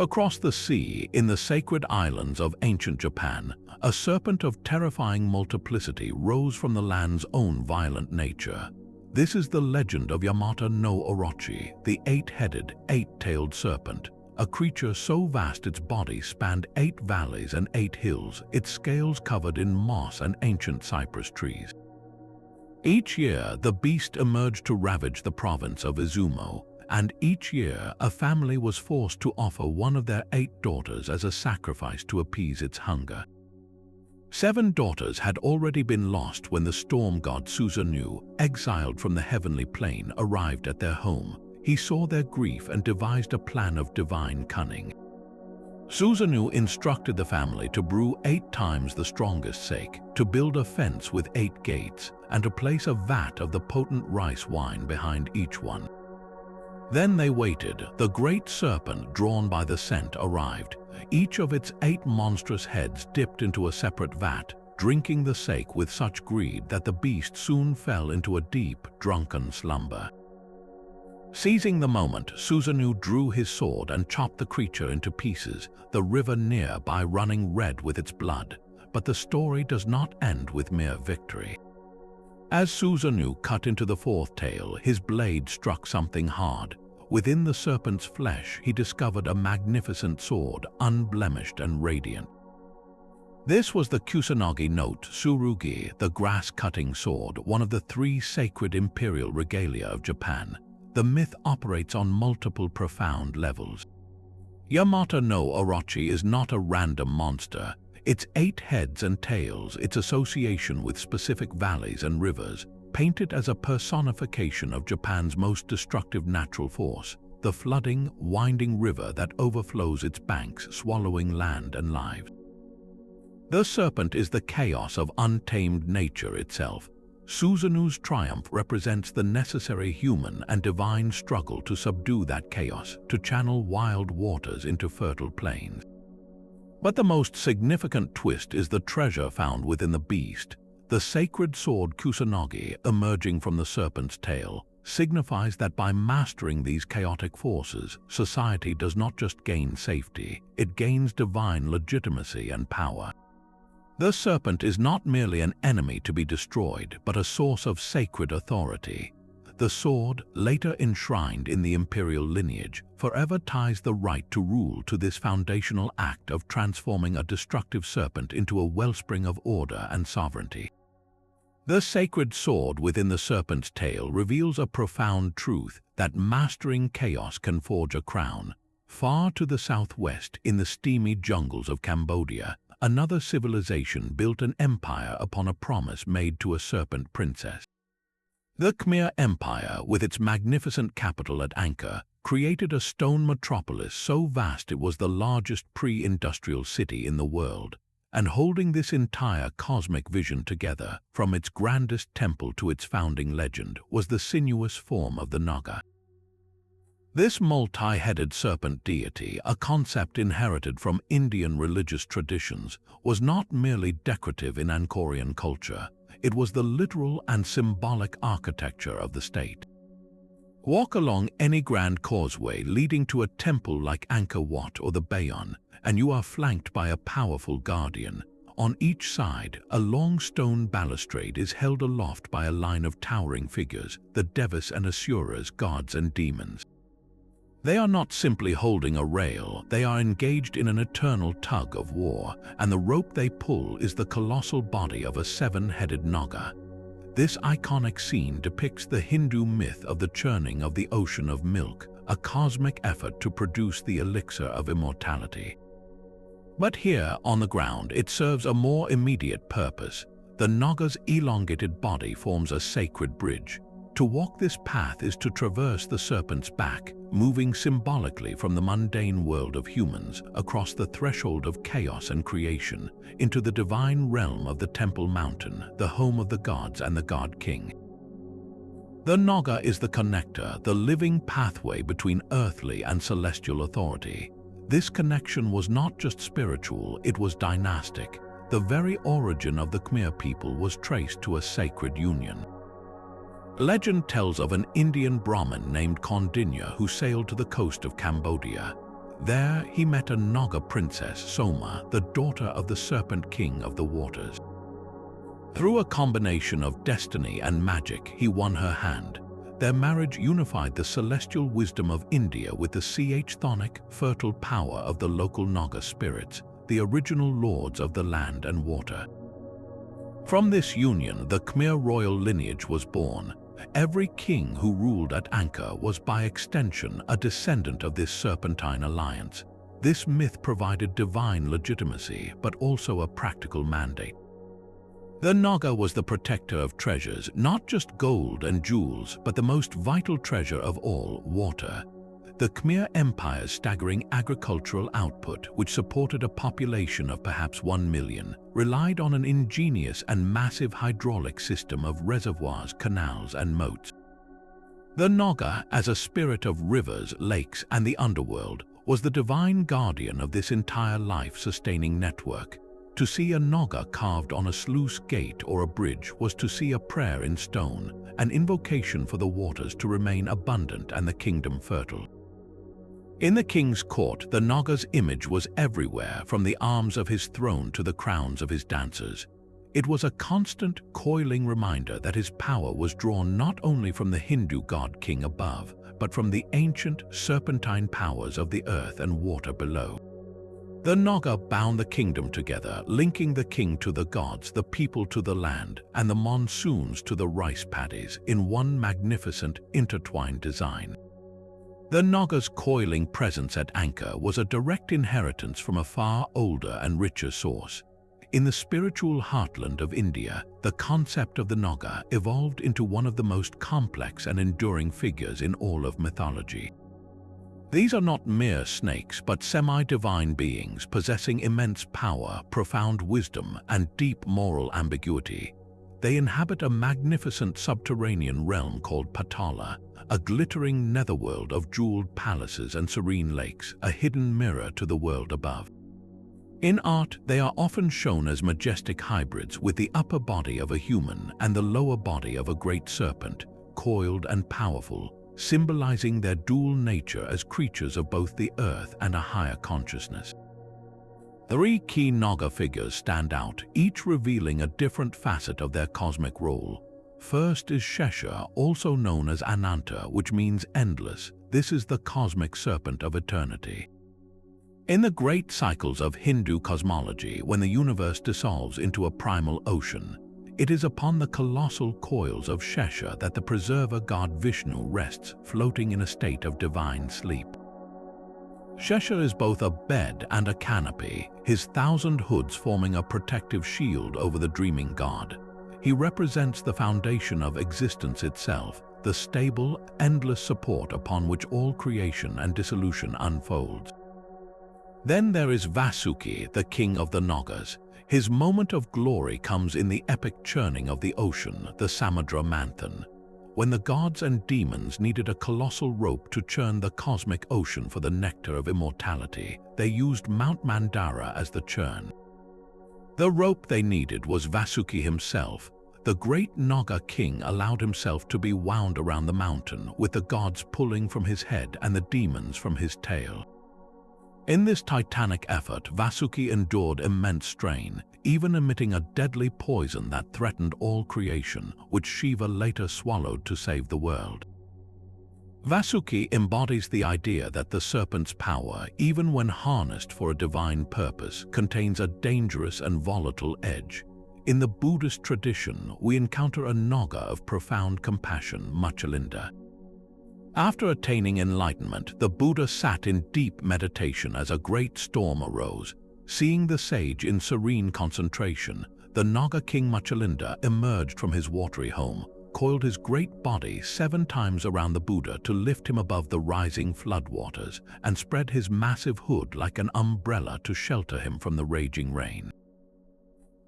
S1: Across the sea, in the sacred islands of ancient Japan, a serpent of terrifying multiplicity rose from the land's own violent nature. This is the legend of Yamato no Orochi, the eight-headed, eight-tailed serpent, a creature so vast its body spanned 8 valleys and 8 hills, its scales covered in moss and ancient cypress trees. Each year, the beast emerged to ravage the province of Izumo, and each year a family was forced to offer one of their 8 daughters as a sacrifice to appease its hunger. 7 daughters had already been lost when the storm god Susanoo, exiled from the heavenly plane, arrived at their home. He saw their grief and devised a plan of divine cunning. Susanoo instructed the family to brew 8 times the strongest sake, to build a fence with 8 gates, and to place a vat of the potent rice wine behind each one. Then they waited. The great serpent, drawn by the scent, arrived. Each of its 8 monstrous heads dipped into a separate vat, drinking the sake with such greed that the beast soon fell into a deep, drunken slumber. Seizing the moment, Susanoo drew his sword and chopped the creature into pieces, the river nearby running red with its blood. But the story does not end with mere victory. As Susanoo cut into the 4th tail, his blade struck something hard. Within the serpent's flesh, he discovered a magnificent sword, unblemished and radiant. This was the Kusanagi note Tsurugi, the grass-cutting sword, one of the 3 sacred imperial regalia of Japan. The myth operates on multiple profound levels. Yamato no Orochi is not a random monster. Its 8 heads and tails, its association with specific valleys and rivers, paint it as a personification of Japan's most destructive natural force, the flooding, winding river that overflows its banks, swallowing land and lives. The serpent is the chaos of untamed nature itself. Susanoo's triumph represents the necessary human and divine struggle to subdue that chaos, to channel wild waters into fertile plains. But the most significant twist is the treasure found within the beast. The sacred sword Kusanagi, emerging from the serpent's tail, signifies that by mastering these chaotic forces, society does not just gain safety, it gains divine legitimacy and power. The serpent is not merely an enemy to be destroyed, but a source of sacred authority. The sword, later enshrined in the imperial lineage, forever ties the right to rule to this foundational act of transforming a destructive serpent into a wellspring of order and sovereignty. The sacred sword within the serpent's tail reveals a profound truth that mastering chaos can forge a crown. Far to the southwest, in the steamy jungles of Cambodia, another civilization built an empire upon a promise made to a serpent princess. The Khmer Empire, with its magnificent capital at Angkor, created a stone metropolis so vast it was the largest pre-industrial city in the world. And holding this entire cosmic vision together, from its grandest temple to its founding legend, was the sinuous form of the Naga. This multi-headed serpent deity, a concept inherited from Indian religious traditions, was not merely decorative in Angkorian culture. It was the literal and symbolic architecture of the state. Walk along any grand causeway leading to a temple like Angkor Wat or the Bayon, and you are flanked by a powerful guardian. On each side, a long stone balustrade is held aloft by a line of towering figures, the Devas and Asuras, gods and demons. They are not simply holding a rail, they are engaged in an eternal tug of war, and the rope they pull is the colossal body of a 7-headed Naga. This iconic scene depicts the Hindu myth of the churning of the ocean of milk, a cosmic effort to produce the elixir of immortality. But here, on the ground, it serves a more immediate purpose. The Naga's elongated body forms a sacred bridge. To walk this path is to traverse the serpent's back, moving symbolically from the mundane world of humans across the threshold of chaos and creation into the divine realm of the Temple Mountain, the home of the gods and the God King. The Naga is the connector, the living pathway between earthly and celestial authority. This connection was not just spiritual, it was dynastic. The very origin of the Khmer people was traced to a sacred union. Legend tells of an Indian Brahmin named Kondinya who sailed to the coast of Cambodia. There he met a Naga princess, Soma, the daughter of the Serpent King of the Waters. Through a combination of destiny and magic, he won her hand. Their marriage unified the celestial wisdom of India with the chthonic, fertile power of the local Naga spirits, the original lords of the land and water. From this union, the Khmer royal lineage was born. Every king who ruled at Angkor was by extension a descendant of this serpentine alliance. This myth provided divine legitimacy, but also a practical mandate. The Naga was the protector of treasures, not just gold and jewels, but the most vital treasure of all, water. The Khmer Empire's staggering agricultural output, which supported a population of perhaps 1 million, relied on an ingenious and massive hydraulic system of reservoirs, canals, and moats. The Naga, as a spirit of rivers, lakes, and the underworld, was the divine guardian of this entire life-sustaining network. To see a Naga carved on a sluice gate or a bridge was to see a prayer in stone, an invocation for the waters to remain abundant and the kingdom fertile. In the king's court, the Naga's image was everywhere, from the arms of his throne to the crowns of his dancers. It was a constant, coiling reminder that his power was drawn not only from the Hindu god-king above, but from the ancient, serpentine powers of the earth and water below. The Naga bound the kingdom together, linking the king to the gods, the people to the land, and the monsoons to the rice paddies in one magnificent, intertwined design. The Naga's coiling presence at Angkor was a direct inheritance from a far older and richer source. In the spiritual heartland of India, the concept of the Naga evolved into one of the most complex and enduring figures in all of mythology. These are not mere snakes, but semi-divine beings possessing immense power, profound wisdom, and deep moral ambiguity. They inhabit a magnificent subterranean realm called Patala, a glittering netherworld of jeweled palaces and serene lakes, a hidden mirror to the world above. In art, they are often shown as majestic hybrids with the upper body of a human and the lower body of a great serpent, coiled and powerful, symbolizing their dual nature as creatures of both the earth and a higher consciousness. 3 key Naga figures stand out, each revealing a different facet of their cosmic role. First is Shesha, also known as Ananta, which means endless. This is the cosmic serpent of eternity. In the great cycles of Hindu cosmology, when the universe dissolves into a primal ocean, it is upon the colossal coils of Shesha that the preserver god Vishnu rests, floating in a state of divine sleep. Shesha is both a bed and a canopy, his 1,000 hoods forming a protective shield over the dreaming god. He represents the foundation of existence itself, the stable, endless support upon which all creation and dissolution unfolds. Then there is Vasuki, the king of the Nagas. His moment of glory comes in the epic churning of the ocean, the Samudra Manthan. When the gods and demons needed a colossal rope to churn the cosmic ocean for the nectar of immortality, they used Mount Mandara as the churn. The rope they needed was Vasuki himself. The great Naga king allowed himself to be wound around the mountain, with the gods pulling from his head and the demons from his tail. In this titanic effort, Vasuki endured immense strain, even emitting a deadly poison that threatened all creation, which Shiva later swallowed to save the world. Vasuki embodies the idea that the serpent's power, even when harnessed for a divine purpose, contains a dangerous and volatile edge. In the Buddhist tradition, we encounter a Naga of profound compassion, Muchalinda. After attaining enlightenment, the Buddha sat in deep meditation as a great storm arose. Seeing the sage in serene concentration, the Naga king Muchalinda emerged from his watery home, coiled his great body 7 times around the Buddha to lift him above the rising floodwaters, and spread his massive hood like an umbrella to shelter him from the raging rain.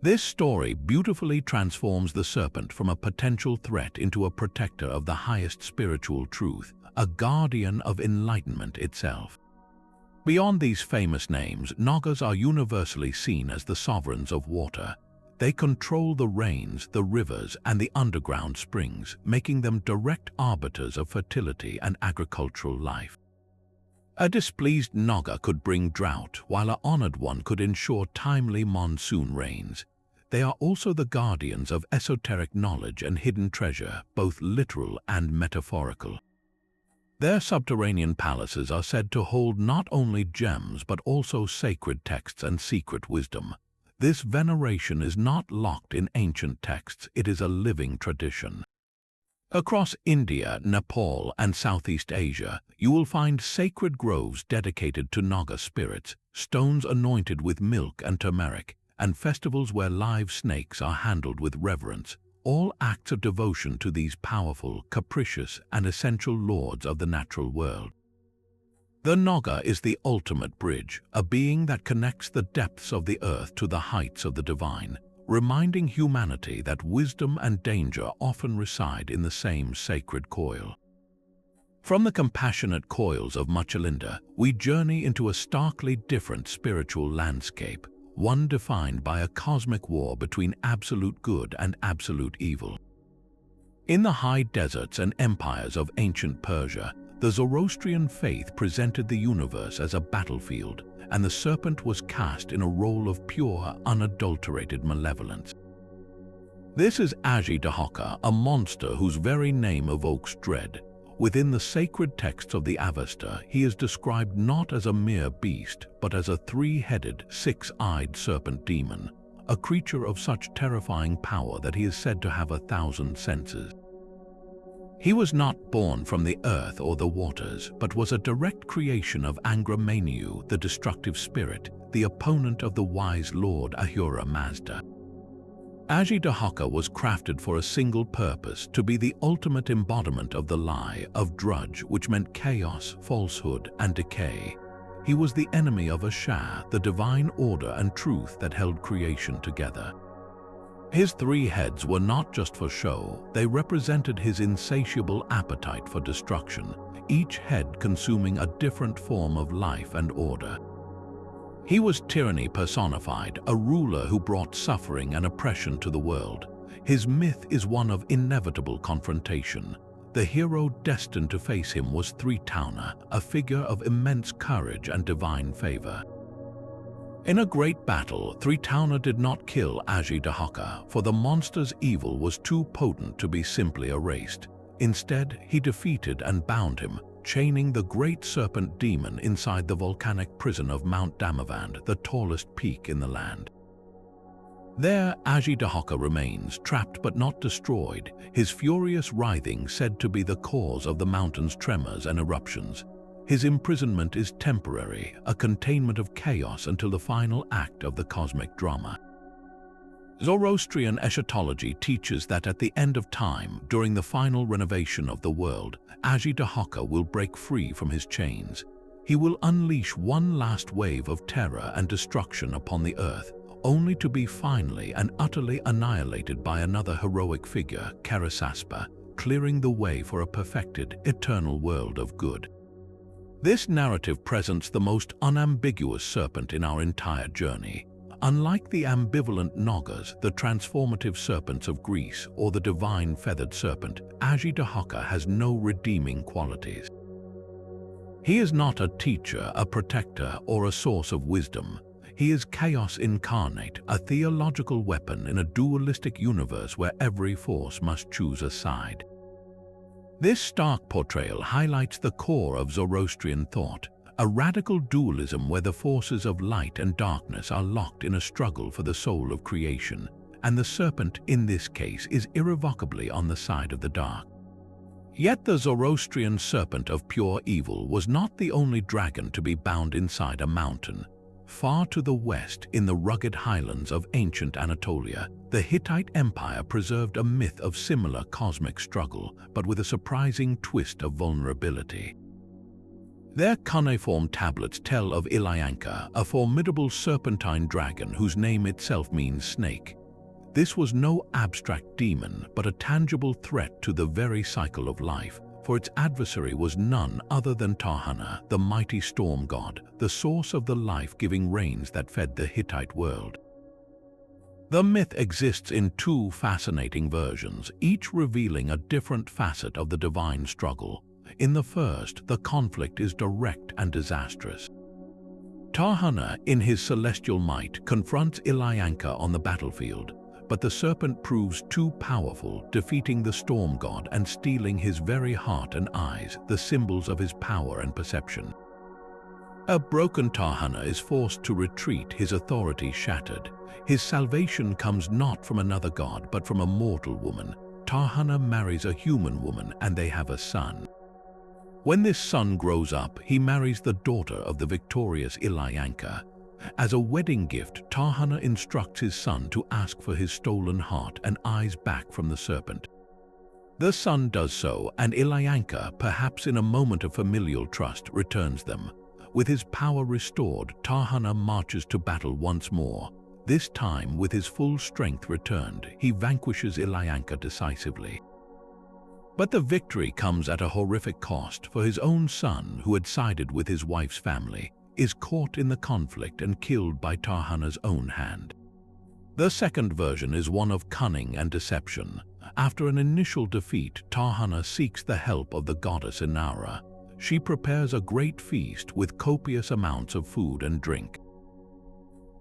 S1: This story beautifully transforms the serpent from a potential threat into a protector of the highest spiritual truth, a guardian of enlightenment itself. Beyond these famous names, Nagas are universally seen as the sovereigns of water. They control the rains, the rivers, and the underground springs, making them direct arbiters of fertility and agricultural life. A displeased Naga could bring drought, while an honored one could ensure timely monsoon rains. They are also the guardians of esoteric knowledge and hidden treasure, both literal and metaphorical. Their subterranean palaces are said to hold not only gems but also sacred texts and secret wisdom. This veneration is not locked in ancient texts, it is a living tradition. Across India, Nepal, and Southeast Asia, you will find sacred groves dedicated to Naga spirits, stones anointed with milk and turmeric, and festivals where live snakes are handled with reverence, all acts of devotion to these powerful, capricious, and essential lords of the natural world. The Naga is the ultimate bridge, a being that connects the depths of the earth to the heights of the divine, reminding humanity that wisdom and danger often reside in the same sacred coil. From the compassionate coils of Muchalinda, we journey into a starkly different spiritual landscape, one defined by a cosmic war between absolute good and absolute evil. In the high deserts and empires of ancient Persia, the Zoroastrian faith presented the universe as a battlefield, and the serpent was cast in a role of pure, unadulterated malevolence. This is Ajidahaka, a monster whose very name evokes dread. Within the sacred texts of the Avesta, he is described not as a mere beast, but as a three-headed, six-eyed serpent demon, a creature of such terrifying power that he is said to have 1,000 senses. He was not born from the earth or the waters, but was a direct creation of Angra Mainyu, the destructive spirit, the opponent of the wise Lord Ahura Mazda. Ajidahaka was crafted for a single purpose, to be the ultimate embodiment of the lie, of Drudge, which meant chaos, falsehood, and decay. He was the enemy of Asha, the divine order and truth that held creation together. His three heads were not just for show, they represented his insatiable appetite for destruction, each head consuming a different form of life and order. He was tyranny personified, a ruler who brought suffering and oppression to the world. His myth is one of inevitable confrontation. The hero destined to face him was Thritauna, a figure of immense courage and divine favor. In a great battle, Thritauna did not kill Ajidahaka, for the monster's evil was too potent to be simply erased. Instead, he defeated and bound him, chaining the great serpent demon inside the volcanic prison of Mount Damavand, the tallest peak in the land. There, Ajidahaka remains, trapped but not destroyed, his furious writhing said to be the cause of the mountain's tremors and eruptions. His imprisonment is temporary, a containment of chaos until the final act of the cosmic drama. Zoroastrian eschatology teaches that at the end of time, during the final renovation of the world, Ajidahaka will break free from his chains. He will unleash one last wave of terror and destruction upon the earth, only to be finally and utterly annihilated by another heroic figure, Karasaspa, clearing the way for a perfected, eternal world of good. This narrative presents the most unambiguous serpent in our entire journey. Unlike the ambivalent Nagas, the transformative serpents of Greece, or the divine feathered serpent, Ajidahaka has no redeeming qualities. He is not a teacher, a protector, or a source of wisdom. He is chaos incarnate, a theological weapon in a dualistic universe where every force must choose a side. This stark portrayal highlights the core of Zoroastrian thought, a radical dualism where the forces of light and darkness are locked in a struggle for the soul of creation, and the serpent in this case is irrevocably on the side of the dark. Yet the Zoroastrian serpent of pure evil was not the only dragon to be bound inside a mountain. Far to the west, in the rugged highlands of ancient Anatolia, the Hittite Empire preserved a myth of similar cosmic struggle, but with a surprising twist of vulnerability. Their cuneiform tablets tell of Ilyanka, a formidable serpentine dragon whose name itself means snake. This was no abstract demon, but a tangible threat to the very cycle of life, for its adversary was none other than Tahana, the mighty storm god, the source of the life-giving rains that fed the Hittite world. The myth exists in two fascinating versions, each revealing a different facet of the divine struggle. In the first, the conflict is direct and disastrous. Tahana, in his celestial might, confronts Ilyanka on the battlefield, but the serpent proves too powerful, defeating the storm god and stealing his very heart and eyes, the symbols of his power and perception. A broken Tahana is forced to retreat, his authority shattered. His salvation comes not from another god, but from a mortal woman. Tahana marries a human woman and they have a son. When this son grows up, he marries the daughter of the victorious Ilyanka. As a wedding gift, Tahana instructs his son to ask for his stolen heart and eyes back from the serpent. The son does so, and Ilyanka, perhaps in a moment of familial trust, returns them. With his power restored, Tahana marches to battle once more. This time, with his full strength returned, he vanquishes Ilyanka decisively. But the victory comes at a horrific cost, for his own son, who had sided with his wife's family, is caught in the conflict and killed by Tahana's own hand. The second version is one of cunning and deception. After an initial defeat, Tahana seeks the help of the goddess Inara. She prepares a great feast with copious amounts of food and drink.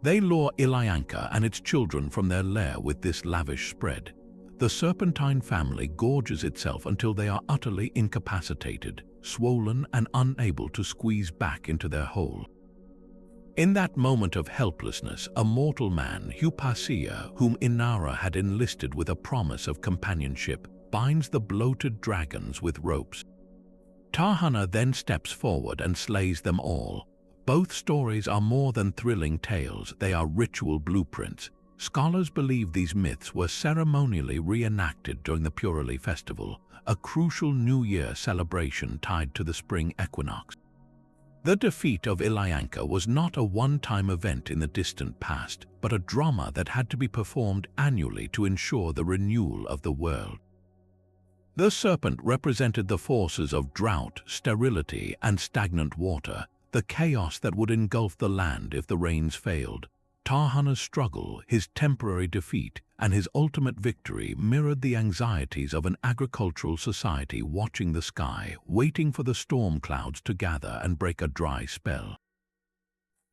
S1: They lure Ilyanka and its children from their lair with this lavish spread. The Serpentine family gorges itself until they are utterly incapacitated, swollen and unable to squeeze back into their hole. In that moment of helplessness, a mortal man, Hupasia, whom Inara had enlisted with a promise of companionship, binds the bloated dragons with ropes. Tahana then steps forward and slays them all. Both stories are more than thrilling tales, they are ritual blueprints. Scholars believe these myths were ceremonially reenacted during the Purali festival, a crucial New Year celebration tied to the spring equinox. The defeat of Ilyanka was not a one-time event in the distant past, but a drama that had to be performed annually to ensure the renewal of the world. The serpent represented the forces of drought, sterility, and stagnant water, the chaos that would engulf the land if the rains failed. Tahana's struggle, his temporary defeat, and his ultimate victory mirrored the anxieties of an agricultural society watching the sky, waiting for the storm clouds to gather and break a dry spell.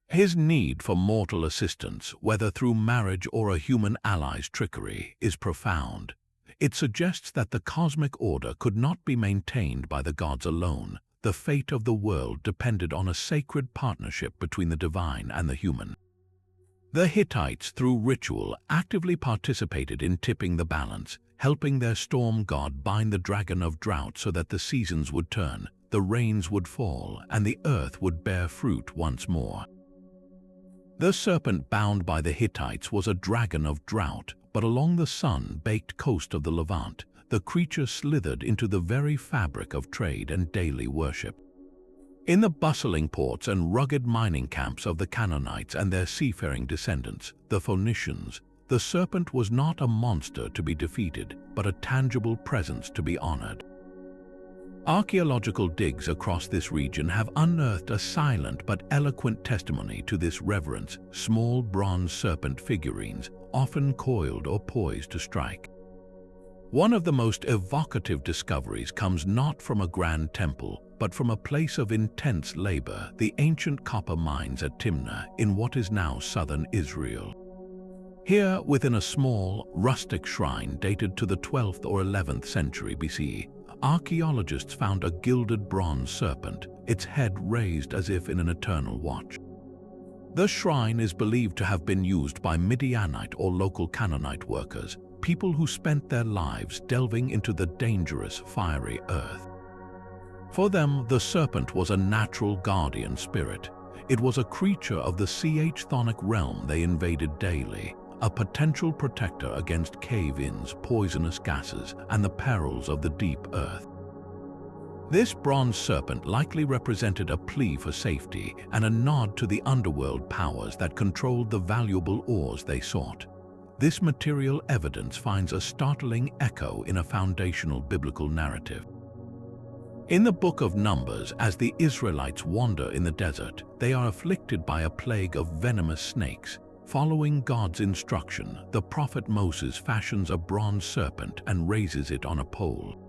S1: His need for mortal assistance, whether through marriage or a human ally's trickery, is profound. It suggests that the cosmic order could not be maintained by the gods alone. The fate of the world depended on a sacred partnership between the divine and the human. The Hittites, through ritual, actively participated in tipping the balance, helping their storm god bind the dragon of drought so that the seasons would turn, the rains would fall, and the earth would bear fruit once more. The serpent bound by the Hittites was a dragon of drought, but along the sun-baked coast of the Levant, the creature slithered into the very fabric of trade and daily worship. In the bustling ports and rugged mining camps of the Canaanites and their seafaring descendants, the Phoenicians, the serpent was not a monster to be defeated, but a tangible presence to be honored. Archaeological digs across this region have unearthed a silent but eloquent testimony to this reverence: small bronze serpent figurines, often coiled or poised to strike. One of the most evocative discoveries comes not from a grand temple, but from a place of intense labor, the ancient copper mines at Timnah in what is now southern Israel. Here, within a small, rustic shrine dated to the 12th or 11th century BCE, archaeologists found a gilded bronze serpent, its head raised as if in an eternal watch. The shrine is believed to have been used by Midianite or local Canaanite workers, people who spent their lives delving into the dangerous, fiery earth. For them, the serpent was a natural guardian spirit. It was a creature of the chthonic realm they invaded daily, a potential protector against cave-ins, poisonous gases, and the perils of the deep earth. This bronze serpent likely represented a plea for safety and a nod to the underworld powers that controlled the valuable ores they sought. This material evidence finds a startling echo in a foundational biblical narrative. In the book of Numbers, as the Israelites wander in the desert, they are afflicted by a plague of venomous snakes. Following God's instruction, the prophet Moses fashions a bronze serpent and raises it on a pole.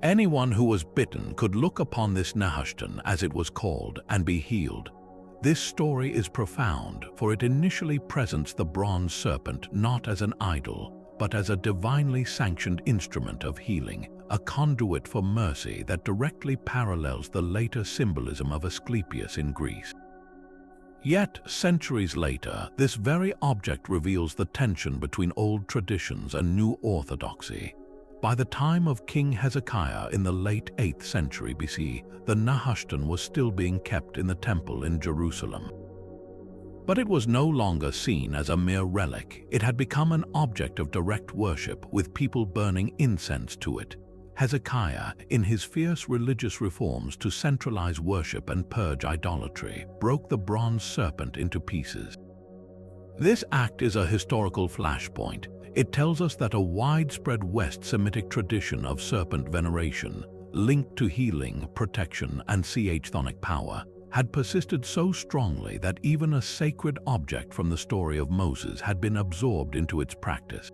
S1: Anyone who was bitten could look upon this Nahashtan, as it was called, and be healed. This story is profound, for it initially presents the bronze serpent not as an idol, but as a divinely sanctioned instrument of healing, a conduit for mercy that directly parallels the later symbolism of Asclepius in Greece. Yet, centuries later, this very object reveals the tension between old traditions and new orthodoxy. By the time of King Hezekiah in the late 8th century BC, the Nahashtan was still being kept in the temple in Jerusalem. But it was no longer seen as a mere relic. It had become an object of direct worship, with people burning incense to it. Hezekiah, in his fierce religious reforms to centralize worship and purge idolatry, broke the bronze serpent into pieces. This act is a historical flashpoint. It tells us that a widespread West Semitic tradition of serpent veneration, linked to healing, protection, and chthonic power, had persisted so strongly that even a sacred object from the story of Moses had been absorbed into its practice.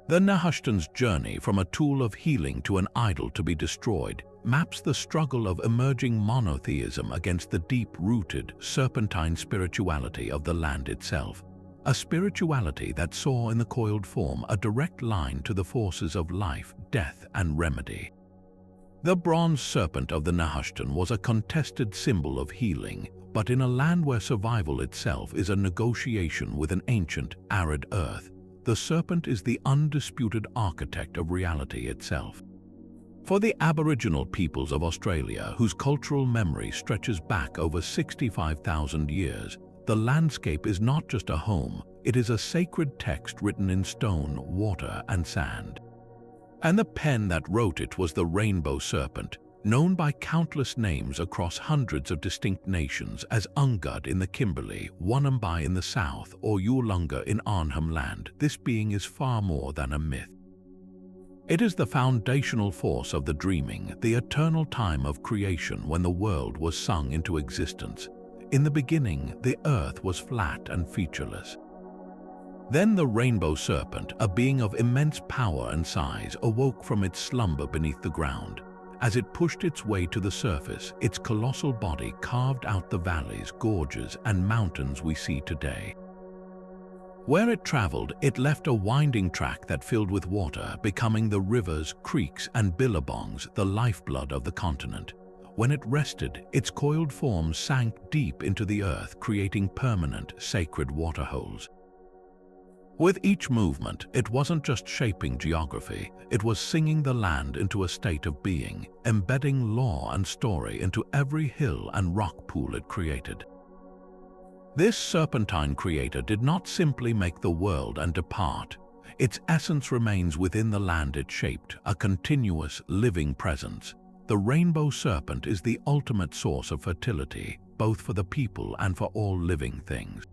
S1: The Nahashtan's journey from a tool of healing to an idol to be destroyed maps the struggle of emerging monotheism against the deep-rooted, serpentine spirituality of the land itself. A spirituality that saw in the coiled form a direct line to the forces of life, death, and remedy. The bronze serpent of the Nahashtan was a contested symbol of healing, but in a land where survival itself is a negotiation with an ancient, arid earth, the serpent is the undisputed architect of reality itself. For the Aboriginal peoples of Australia, whose cultural memory stretches back over 65,000 years, the landscape is not just a home, it is a sacred text written in stone, water, and sand. And the pen that wrote it was the rainbow serpent, known by countless names across hundreds of distinct nations as Ungud in the Kimberley, Wanumbai in the south, or Yulunga in Arnhem Land. This being is far more than a myth. It is the foundational force of the dreaming, the eternal time of creation when the world was sung into existence. In the beginning, the earth was flat and featureless. Then the rainbow serpent, a being of immense power and size, awoke from its slumber beneath the ground. As it pushed its way to the surface, its colossal body carved out the valleys, gorges, and mountains we see today. Where it traveled, it left a winding track that filled with water, becoming the rivers, creeks, and billabongs, the lifeblood of the continent. When it rested, its coiled form sank deep into the earth, creating permanent, sacred waterholes. With each movement, it wasn't just shaping geography, it was singing the land into a state of being, embedding law and story into every hill and rock pool it created. This serpentine creator did not simply make the world and depart. Its essence remains within the land it shaped, a continuous, living presence. The rainbow serpent is the ultimate source of fertility, both for the people and for all living things.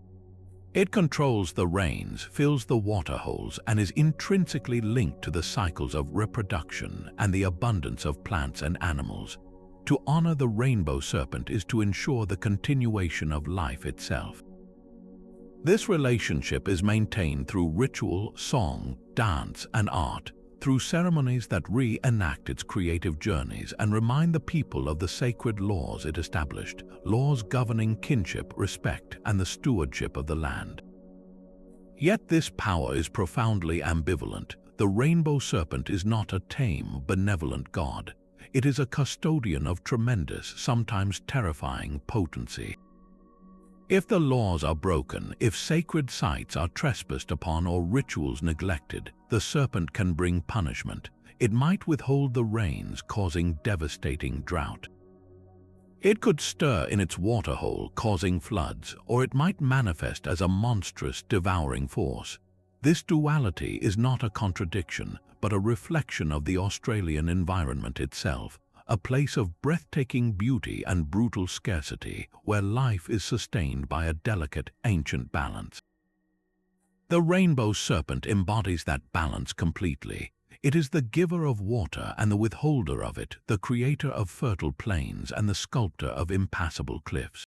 S1: It controls the rains, fills the waterholes, and is intrinsically linked to the cycles of reproduction and the abundance of plants and animals. To honor the rainbow serpent is to ensure the continuation of life itself. This relationship is maintained through ritual, song, dance, and art, through ceremonies that reenact its creative journeys and remind the people of the sacred laws it established, laws governing kinship, respect, and the stewardship of the land. Yet this power is profoundly ambivalent. The rainbow serpent is not a tame, benevolent god. It is a custodian of tremendous, sometimes terrifying potency. If the laws are broken, if sacred sites are trespassed upon or rituals neglected, the serpent can bring punishment. It might withhold the rains, causing devastating drought. It could stir in its waterhole, causing floods, or it might manifest as a monstrous, devouring force. This duality is not a contradiction, but a reflection of the Australian environment itself, a place of breathtaking beauty and brutal scarcity, where life is sustained by a delicate, ancient balance. The rainbow serpent embodies that balance completely. It is the giver of water and the withholder of it, the creator of fertile plains and the sculptor of impassable cliffs.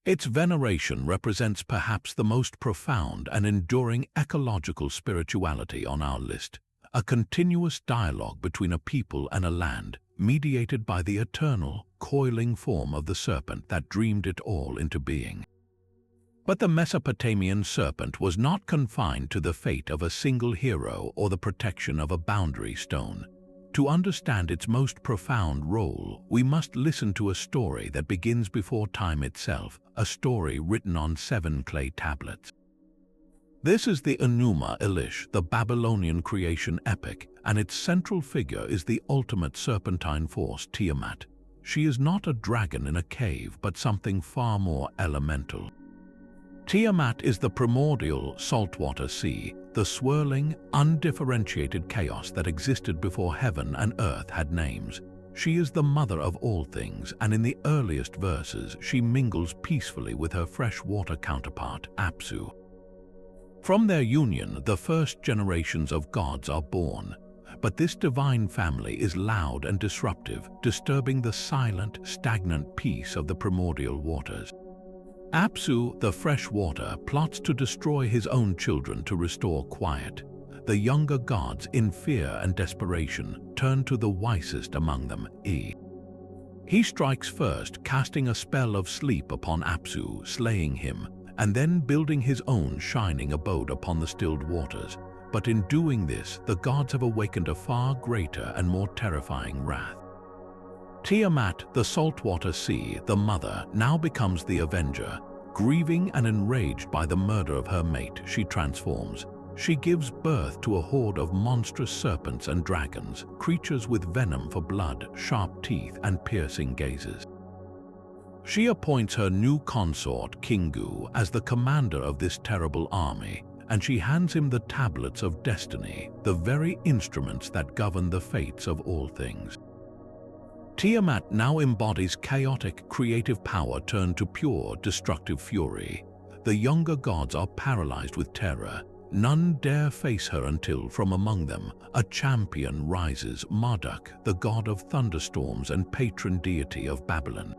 S1: Its veneration represents perhaps the most profound and enduring ecological spirituality on our list, a continuous dialogue between a people and a land, mediated by the eternal, coiling form of the serpent that dreamed it all into being. But the Mesopotamian serpent was not confined to the fate of a single hero or the protection of a boundary stone. To understand its most profound role, we must listen to a story that begins before time itself, a story written on 7 clay tablets. This is the Enuma Elish, the Babylonian creation epic, and its central figure is the ultimate serpentine force, Tiamat. She is not a dragon in a cave, but something far more elemental. Tiamat is the primordial saltwater sea, the swirling, undifferentiated chaos that existed before heaven and earth had names. She is the mother of all things, and in the earliest verses she mingles peacefully with her freshwater counterpart, Apsu. From their union, the first generations of gods are born. But this divine family is loud and disruptive, disturbing the silent, stagnant peace of the primordial waters. Apsu, the fresh water, plots to destroy his own children to restore quiet. The younger gods, in fear and desperation, turn to the wisest among them, E. He strikes first, casting a spell of sleep upon Apsu, slaying him, and then building his own shining abode upon the stilled waters. But in doing this, the gods have awakened a far greater and more terrifying wrath. Tiamat, the saltwater sea, the mother, now becomes the avenger. Grieving and enraged by the murder of her mate, she transforms. She gives birth to a horde of monstrous serpents and dragons, creatures with venom for blood, sharp teeth, and piercing gazes. She appoints her new consort, Kingu, as the commander of this terrible army, and she hands him the tablets of destiny, the very instruments that govern the fates of all things. Tiamat now embodies chaotic, creative power turned to pure, destructive fury. The younger gods are paralyzed with terror. None dare face her until, from among them, a champion rises, Marduk, the god of thunderstorms and patron deity of Babylon.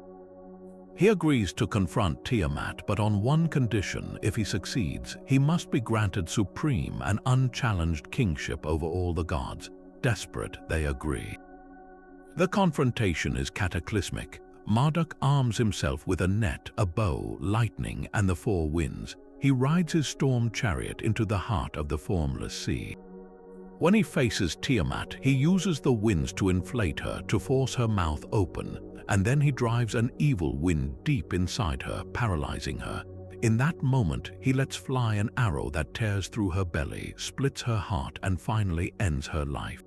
S1: He agrees to confront Tiamat, but on one condition: if he succeeds, he must be granted supreme and unchallenged kingship over all the gods. Desperate, they agree. The confrontation is cataclysmic. Marduk arms himself with a net, a bow, lightning, and the 4 winds. He rides his storm chariot into the heart of the formless sea. When he faces Tiamat, he uses the winds to inflate her, to force her mouth open, and then he drives an evil wind deep inside her, paralyzing her. In that moment, he lets fly an arrow that tears through her belly, splits her heart, and finally ends her life.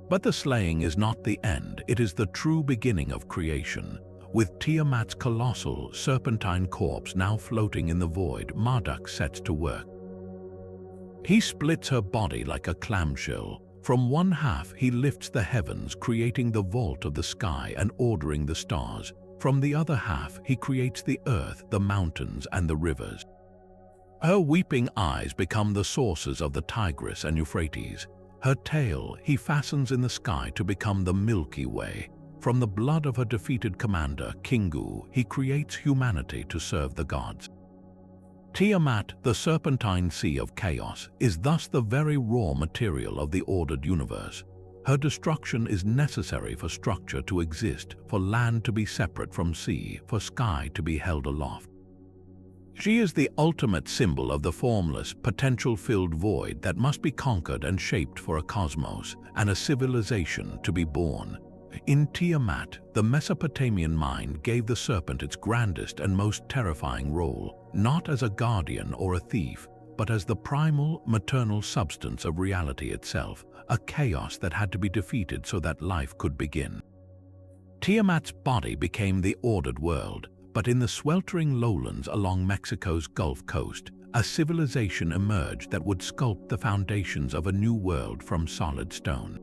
S1: But the slaying is not the end, it is the true beginning of creation. With Tiamat's colossal, serpentine corpse now floating in the void, Marduk sets to work. He splits her body like a clamshell. From one half he lifts the heavens, creating the vault of the sky and ordering the stars. From the other half he creates the earth, the mountains, and the rivers. Her weeping eyes become the sources of the Tigris and Euphrates. Her tail he fastens in the sky to become the Milky Way. From the blood of her defeated commander, Kingu, he creates humanity to serve the gods. Tiamat, the serpentine sea of chaos, is thus the very raw material of the ordered universe. Her destruction is necessary for structure to exist, for land to be separate from sea, for sky to be held aloft. She is the ultimate symbol of the formless, potential-filled void that must be conquered and shaped for a cosmos and a civilization to be born. In Tiamat, the Mesopotamian mind gave the serpent its grandest and most terrifying role, not as a guardian or a thief, but as the primal, maternal substance of reality itself, a chaos that had to be defeated so that life could begin. Tiamat's body became the ordered world, but in the sweltering lowlands along Mexico's Gulf Coast, a civilization emerged that would sculpt the foundations of a new world from solid stone.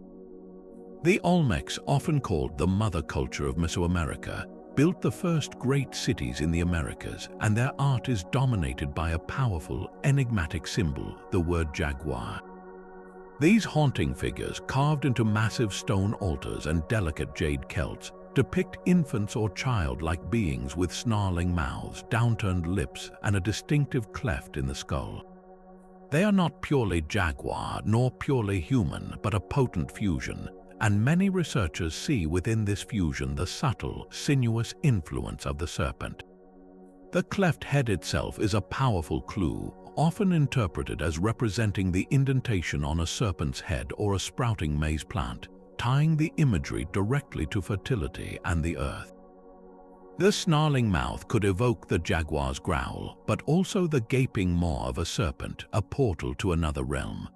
S1: The Olmecs, often called the mother culture of Mesoamerica, built the first great cities in the Americas, and their art is dominated by a powerful, enigmatic symbol, the word jaguar. These haunting figures, carved into massive stone altars and delicate jade celts, depict infants or childlike beings with snarling mouths, downturned lips, and a distinctive cleft in the skull. They are not purely jaguar nor purely human, but a potent fusion, and many researchers see within this fusion the subtle, sinuous influence of the serpent. The cleft head itself is a powerful clue, often interpreted as representing the indentation on a serpent's head or a sprouting maize plant, tying the imagery directly to fertility and the earth. The snarling mouth could evoke the jaguar's growl, but also the gaping maw of a serpent, a portal to another realm.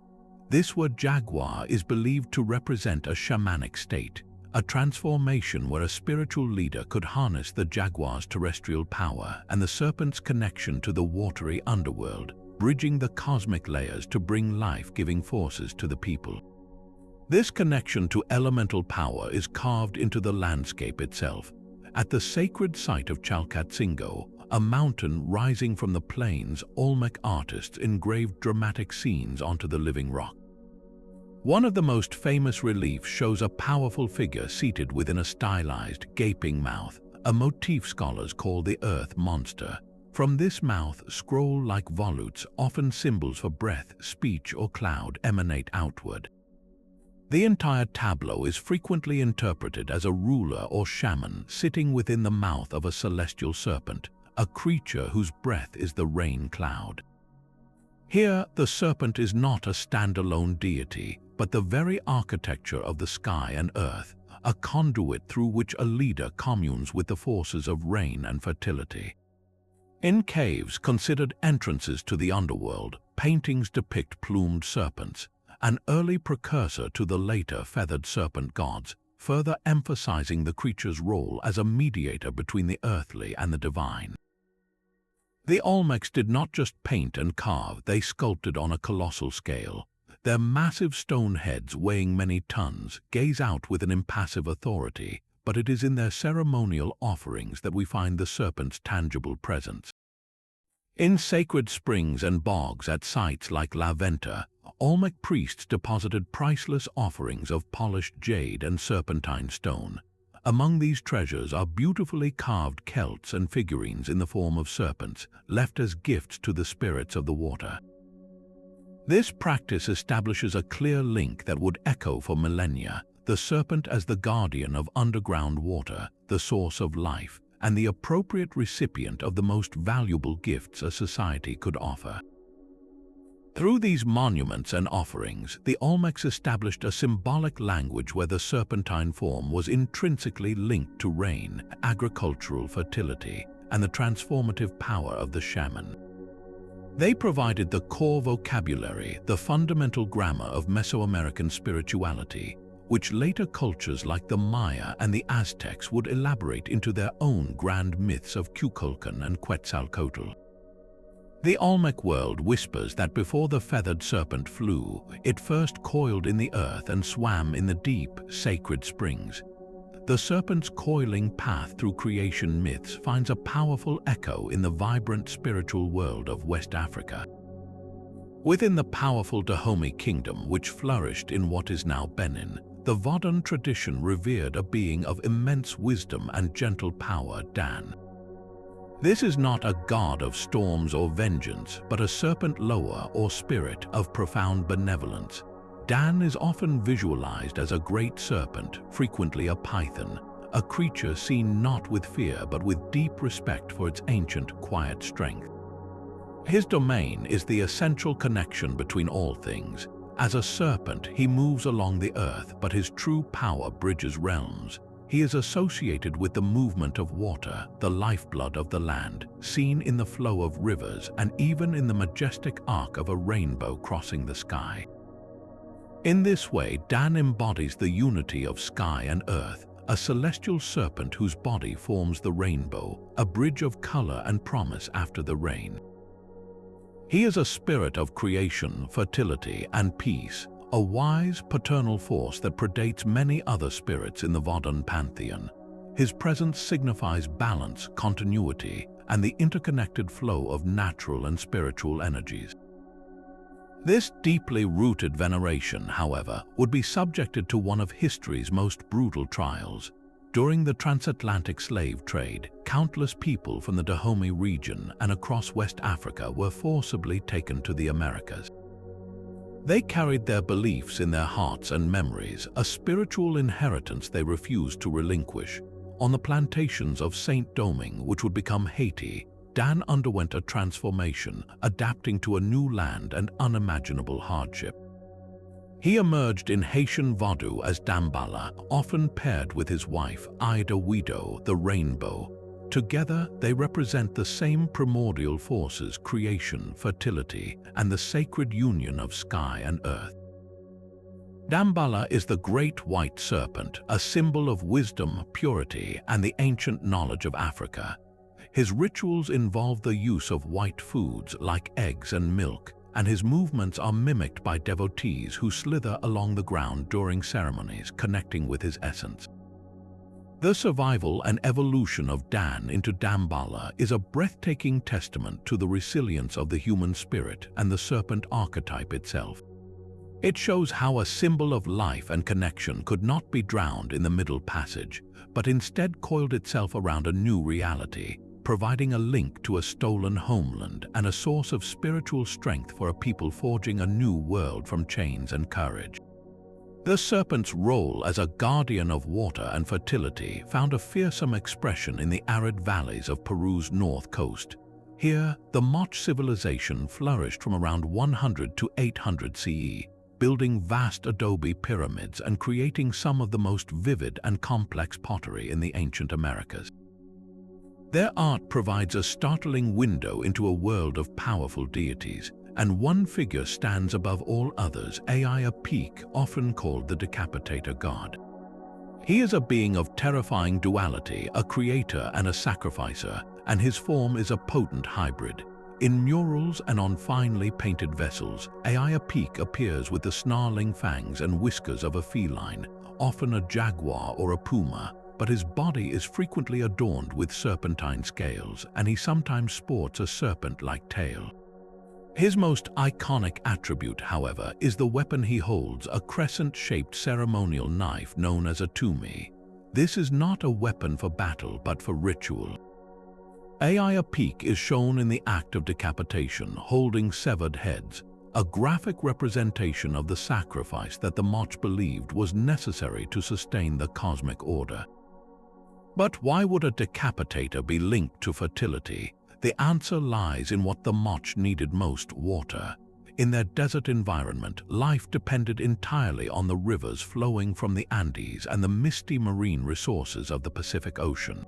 S1: This word jaguar is believed to represent a shamanic state, a transformation where a spiritual leader could harness the jaguar's terrestrial power and the serpent's connection to the watery underworld, bridging the cosmic layers to bring life-giving forces to the people. This connection to elemental power is carved into the landscape itself. At the sacred site of Chalcatzingo, a mountain rising from the plains, Olmec artists engraved dramatic scenes onto the living rock. One of the most famous reliefs shows a powerful figure seated within a stylized, gaping mouth, a motif scholars call the earth monster. From this mouth, scroll-like volutes, often symbols for breath, speech, or cloud, emanate outward. The entire tableau is frequently interpreted as a ruler or shaman sitting within the mouth of a celestial serpent, a creature whose breath is the rain cloud. Here, the serpent is not a standalone deity, but the very architecture of the sky and earth, a conduit through which a leader communes with the forces of rain and fertility. In caves considered entrances to the underworld, paintings depict plumed serpents, an early precursor to the later feathered serpent gods, further emphasizing the creature's role as a mediator between the earthly and the divine. The Olmecs did not just paint and carve, they sculpted on a colossal scale. Their massive stone heads, weighing many tons, gaze out with an impassive authority, but it is in their ceremonial offerings that we find the serpent's tangible presence. In sacred springs and bogs at sites like La Venta, Olmec priests deposited priceless offerings of polished jade and serpentine stone. Among these treasures are beautifully carved celts and figurines in the form of serpents, left as gifts to the spirits of the water. This practice establishes a clear link that would echo for millennia, the serpent as the guardian of underground water, the source of life, and the appropriate recipient of the most valuable gifts a society could offer. Through these monuments and offerings, the Olmecs established a symbolic language where the serpentine form was intrinsically linked to rain, agricultural fertility, and the transformative power of the shaman. They provided the core vocabulary, the fundamental grammar of Mesoamerican spirituality, which later cultures like the Maya and the Aztecs would elaborate into their own grand myths of Kukulkan and Quetzalcoatl. The Olmec world whispers that before the feathered serpent flew, it first coiled in the earth and swam in the deep, sacred springs. The serpent's coiling path through creation myths finds a powerful echo in the vibrant spiritual world of West Africa. Within the powerful Dahomey kingdom, which flourished in what is now Benin, the Vodun tradition revered a being of immense wisdom and gentle power, Dan. This is not a god of storms or vengeance, but a serpent loa or spirit of profound benevolence. Dan is often visualized as a great serpent, frequently a python, a creature seen not with fear but with deep respect for its ancient, quiet strength. His domain is the essential connection between all things. As a serpent, he moves along the earth, but his true power bridges realms. He is associated with the movement of water, the lifeblood of the land, seen in the flow of rivers and even in the majestic arc of a rainbow crossing the sky. In this way, Dan embodies the unity of sky and earth, a celestial serpent whose body forms the rainbow, a bridge of color and promise after the rain. He is a spirit of creation, fertility, and peace, a wise, paternal force that predates many other spirits in the Vodun pantheon. His presence signifies balance, continuity, and the interconnected flow of natural and spiritual energies. This deeply rooted veneration, however, would be subjected to one of history's most brutal trials. During the transatlantic slave trade, countless people from the Dahomey region and across West Africa were forcibly taken to the Americas. They carried their beliefs in their hearts and memories, a spiritual inheritance they refused to relinquish. On the plantations of Saint Domingue, which would become Haiti, Dan underwent a transformation, adapting to a new land and unimaginable hardship. He emerged in Haitian Vodou as Damballa, often paired with his wife, Ida Widow, the rainbow. Together, they represent the same primordial forces: creation, fertility, and the sacred union of sky and earth. Damballa is the great white serpent, a symbol of wisdom, purity, and the ancient knowledge of Africa. His rituals involve the use of white foods like eggs and milk, and his movements are mimicked by devotees who slither along the ground during ceremonies, connecting with his essence. The survival and evolution of Dan into Damballa is a breathtaking testament to the resilience of the human spirit and the serpent archetype itself. It shows how a symbol of life and connection could not be drowned in the Middle Passage, but instead coiled itself around a new reality, providing a link to a stolen homeland and a source of spiritual strength for a people forging a new world from chains and courage. The serpent's role as a guardian of water and fertility found a fearsome expression in the arid valleys of Peru's north coast. Here, the Moche civilization flourished from around 100 to 800 CE, building vast adobe pyramids and creating some of the most vivid and complex pottery in the ancient Americas. Their art provides a startling window into a world of powerful deities, and one figure stands above all others: Apophis, often called the decapitator god. He is a being of terrifying duality, a creator and a sacrificer, and his form is a potent hybrid. In murals and on finely painted vessels, Apophis appears with the snarling fangs and whiskers of a feline, often a jaguar or a puma, but his body is frequently adorned with serpentine scales, and he sometimes sports a serpent-like tail. His most iconic attribute, however, is the weapon he holds, a crescent-shaped ceremonial knife known as a tumi. This is not a weapon for battle, but for ritual. Apophis is shown in the act of decapitation, holding severed heads, a graphic representation of the sacrifice that the Moche believed was necessary to sustain the cosmic order. But why would a decapitator be linked to fertility? The answer lies in what the Moche needed most: water. In their desert environment, life depended entirely on the rivers flowing from the Andes and the misty marine resources of the Pacific Ocean.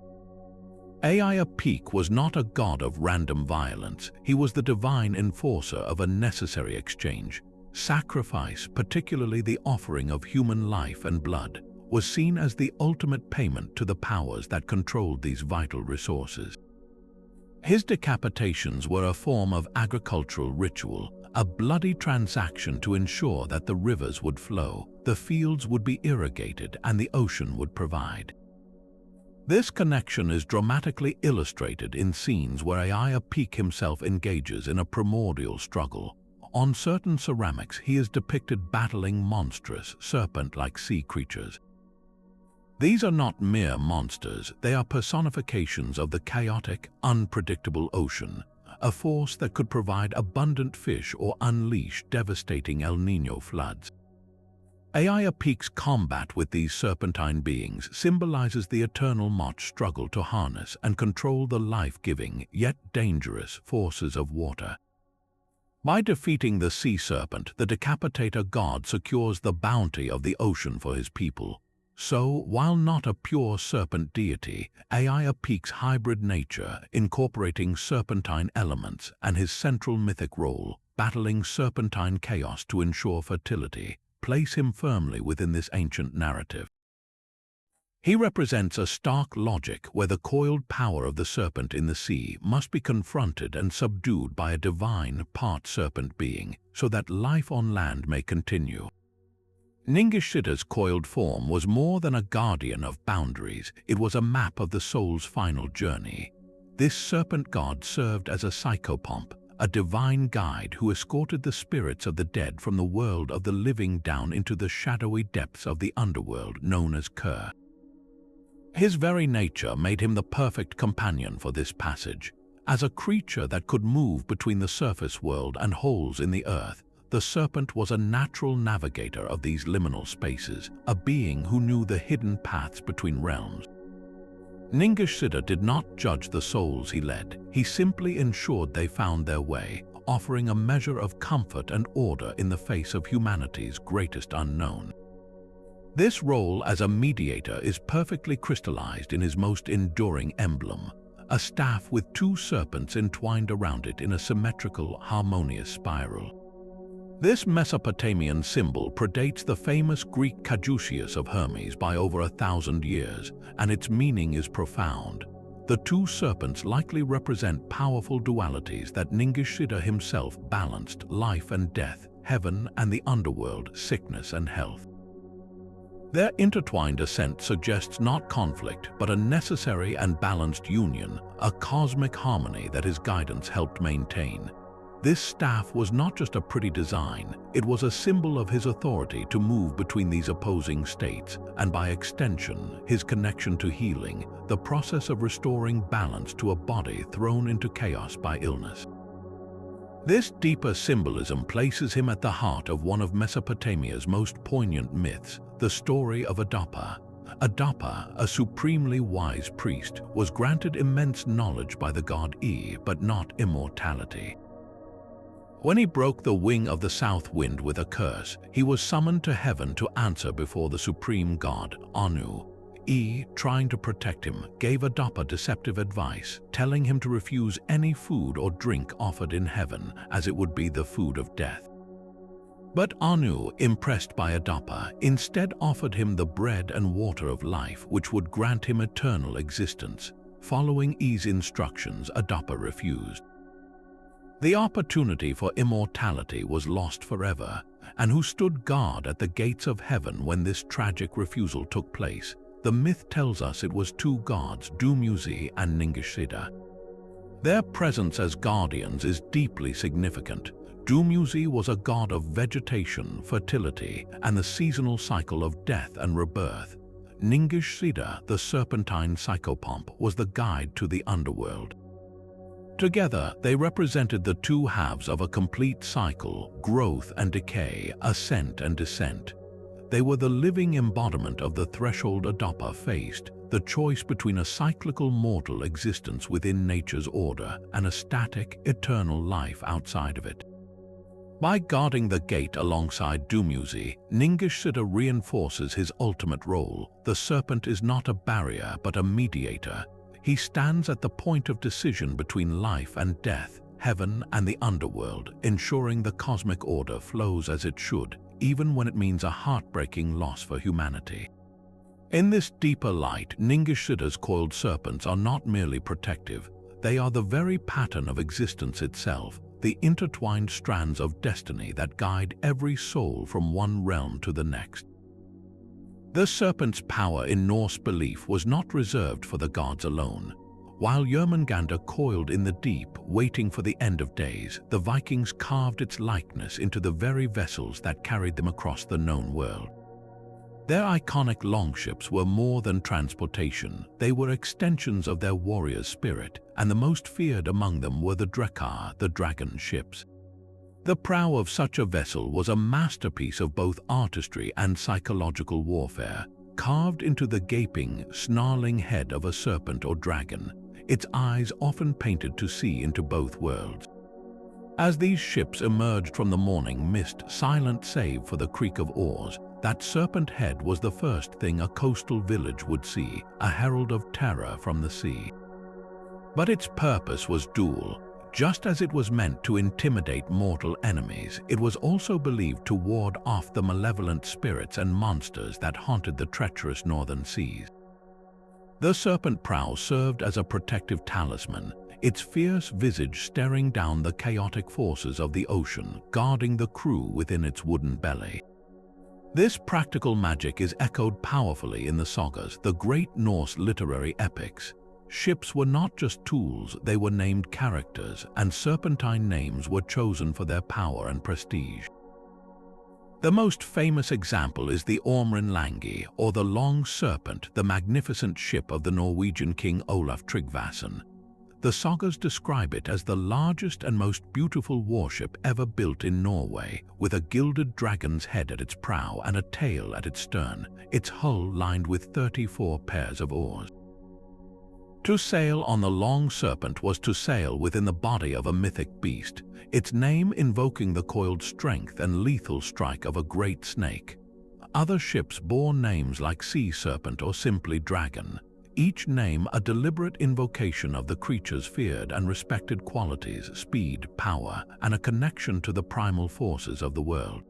S1: Apophis was not a god of random violence. He was the divine enforcer of a necessary exchange. Sacrifice, particularly the offering of human life and blood, was seen as the ultimate payment to the powers that controlled these vital resources. His decapitations were a form of agricultural ritual, a bloody transaction to ensure that the rivers would flow, the fields would be irrigated, and the ocean would provide. This connection is dramatically illustrated in scenes where Apophis himself engages in a primordial struggle. On certain ceramics, he is depicted battling monstrous, serpent-like sea creatures. These are not mere monsters, they are personifications of the chaotic, unpredictable ocean, a force that could provide abundant fish or unleash devastating El Niño floods. Apophis' combat with these serpentine beings symbolizes the eternal Moche struggle to harness and control the life-giving, yet dangerous, forces of water. By defeating the sea serpent, the decapitator god secures the bounty of the ocean for his people. So, while not a pure serpent deity, Apophis' hybrid nature, incorporating serpentine elements, and his central mythic role, battling serpentine chaos to ensure fertility, place him firmly within this ancient narrative. He represents a stark logic where the coiled power of the serpent in the sea must be confronted and subdued by a divine, part-serpent being, so that life on land may continue. Ningishzida's coiled form was more than a guardian of boundaries, it was a map of the soul's final journey. This serpent god served as a psychopomp, a divine guide who escorted the spirits of the dead from the world of the living down into the shadowy depths of the underworld known as Kur. His very nature made him the perfect companion for this passage. As a creature that could move between the surface world and holes in the earth, the serpent was a natural navigator of these liminal spaces, a being who knew the hidden paths between realms. Ningishzida did not judge the souls he led, he simply ensured they found their way, offering a measure of comfort and order in the face of humanity's greatest unknown. This role as a mediator is perfectly crystallized in his most enduring emblem, a staff with two serpents entwined around it in a symmetrical, harmonious spiral. This Mesopotamian symbol predates the famous Greek caduceus of Hermes by over 1,000 years, and its meaning is profound. The two serpents likely represent powerful dualities that Ningishzida himself balanced: life and death, heaven and the underworld, sickness and health. Their intertwined ascent suggests not conflict, but a necessary and balanced union, a cosmic harmony that his guidance helped maintain. This staff was not just a pretty design, it was a symbol of his authority to move between these opposing states, and by extension, his connection to healing, the process of restoring balance to a body thrown into chaos by illness. This deeper symbolism places him at the heart of one of Mesopotamia's most poignant myths, the story of Adapa. Adapa, a supremely wise priest, was granted immense knowledge by the god E, but not immortality. When he broke the wing of the south wind with a curse, he was summoned to heaven to answer before the supreme god, Anu. E, trying to protect him, gave Adapa deceptive advice, telling him to refuse any food or drink offered in heaven, as it would be the food of death. But Anu, impressed by Adapa, instead offered him the bread and water of life, which would grant him eternal existence. Following E's instructions, Adapa refused. The opportunity for immortality was lost forever, and who stood guard at the gates of heaven when this tragic refusal took place? The myth tells us it was two gods, Dumuzi and Ningishzida. Their presence as guardians is deeply significant. Dumuzi was a god of vegetation, fertility, and the seasonal cycle of death and rebirth. Ningishzida, the serpentine psychopomp, was the guide to the underworld. Together, they represented the two halves of a complete cycle: growth and decay, ascent and descent. They were the living embodiment of the threshold Adapa faced, the choice between a cyclical mortal existence within nature's order and a static, eternal life outside of it. By guarding the gate alongside Dumuzi, Ningishzida reinforces his ultimate role. The serpent is not a barrier but a mediator. He stands at the point of decision between life and death, heaven and the underworld, ensuring the cosmic order flows as it should, even when it means a heartbreaking loss for humanity. In this deeper light, Ningishzida's coiled serpents are not merely protective, they are the very pattern of existence itself, the intertwined strands of destiny that guide every soul from one realm to the next. The serpent's power in Norse belief was not reserved for the gods alone. While Jörmungandr coiled in the deep, waiting for the end of days, the Vikings carved its likeness into the very vessels that carried them across the known world. Their iconic longships were more than transportation, they were extensions of their warrior's spirit, and the most feared among them were the Drekar, the dragon ships. The prow of such a vessel was a masterpiece of both artistry and psychological warfare, carved into the gaping, snarling head of a serpent or dragon, its eyes often painted to see into both worlds. As these ships emerged from the morning mist, silent save for the creak of oars, that serpent head was the first thing a coastal village would see, a herald of terror from the sea. But its purpose was dual. Just as it was meant to intimidate mortal enemies, it was also believed to ward off the malevolent spirits and monsters that haunted the treacherous northern seas. The serpent prow served as a protective talisman, its fierce visage staring down the chaotic forces of the ocean, guarding the crew within its wooden belly. This practical magic is echoed powerfully in the sagas, the great Norse literary epics. Ships were not just tools, they were named characters, and serpentine names were chosen for their power and prestige. The most famous example is the Ormrunlangi, or the Long Serpent, the magnificent ship of the Norwegian king Olaf Tryggvason. The sagas describe it as the largest and most beautiful warship ever built in Norway, with a gilded dragon's head at its prow and a tail at its stern, its hull lined with 34 pairs of oars. To sail on the long Serpent was to sail within the body of a mythic beast, its name invoking the coiled strength and lethal strike of a great snake. Other ships bore names like Sea Serpent or simply Dragon, each name a deliberate invocation of the creature's feared and respected qualities, speed, power, and a connection to the primal forces of the world.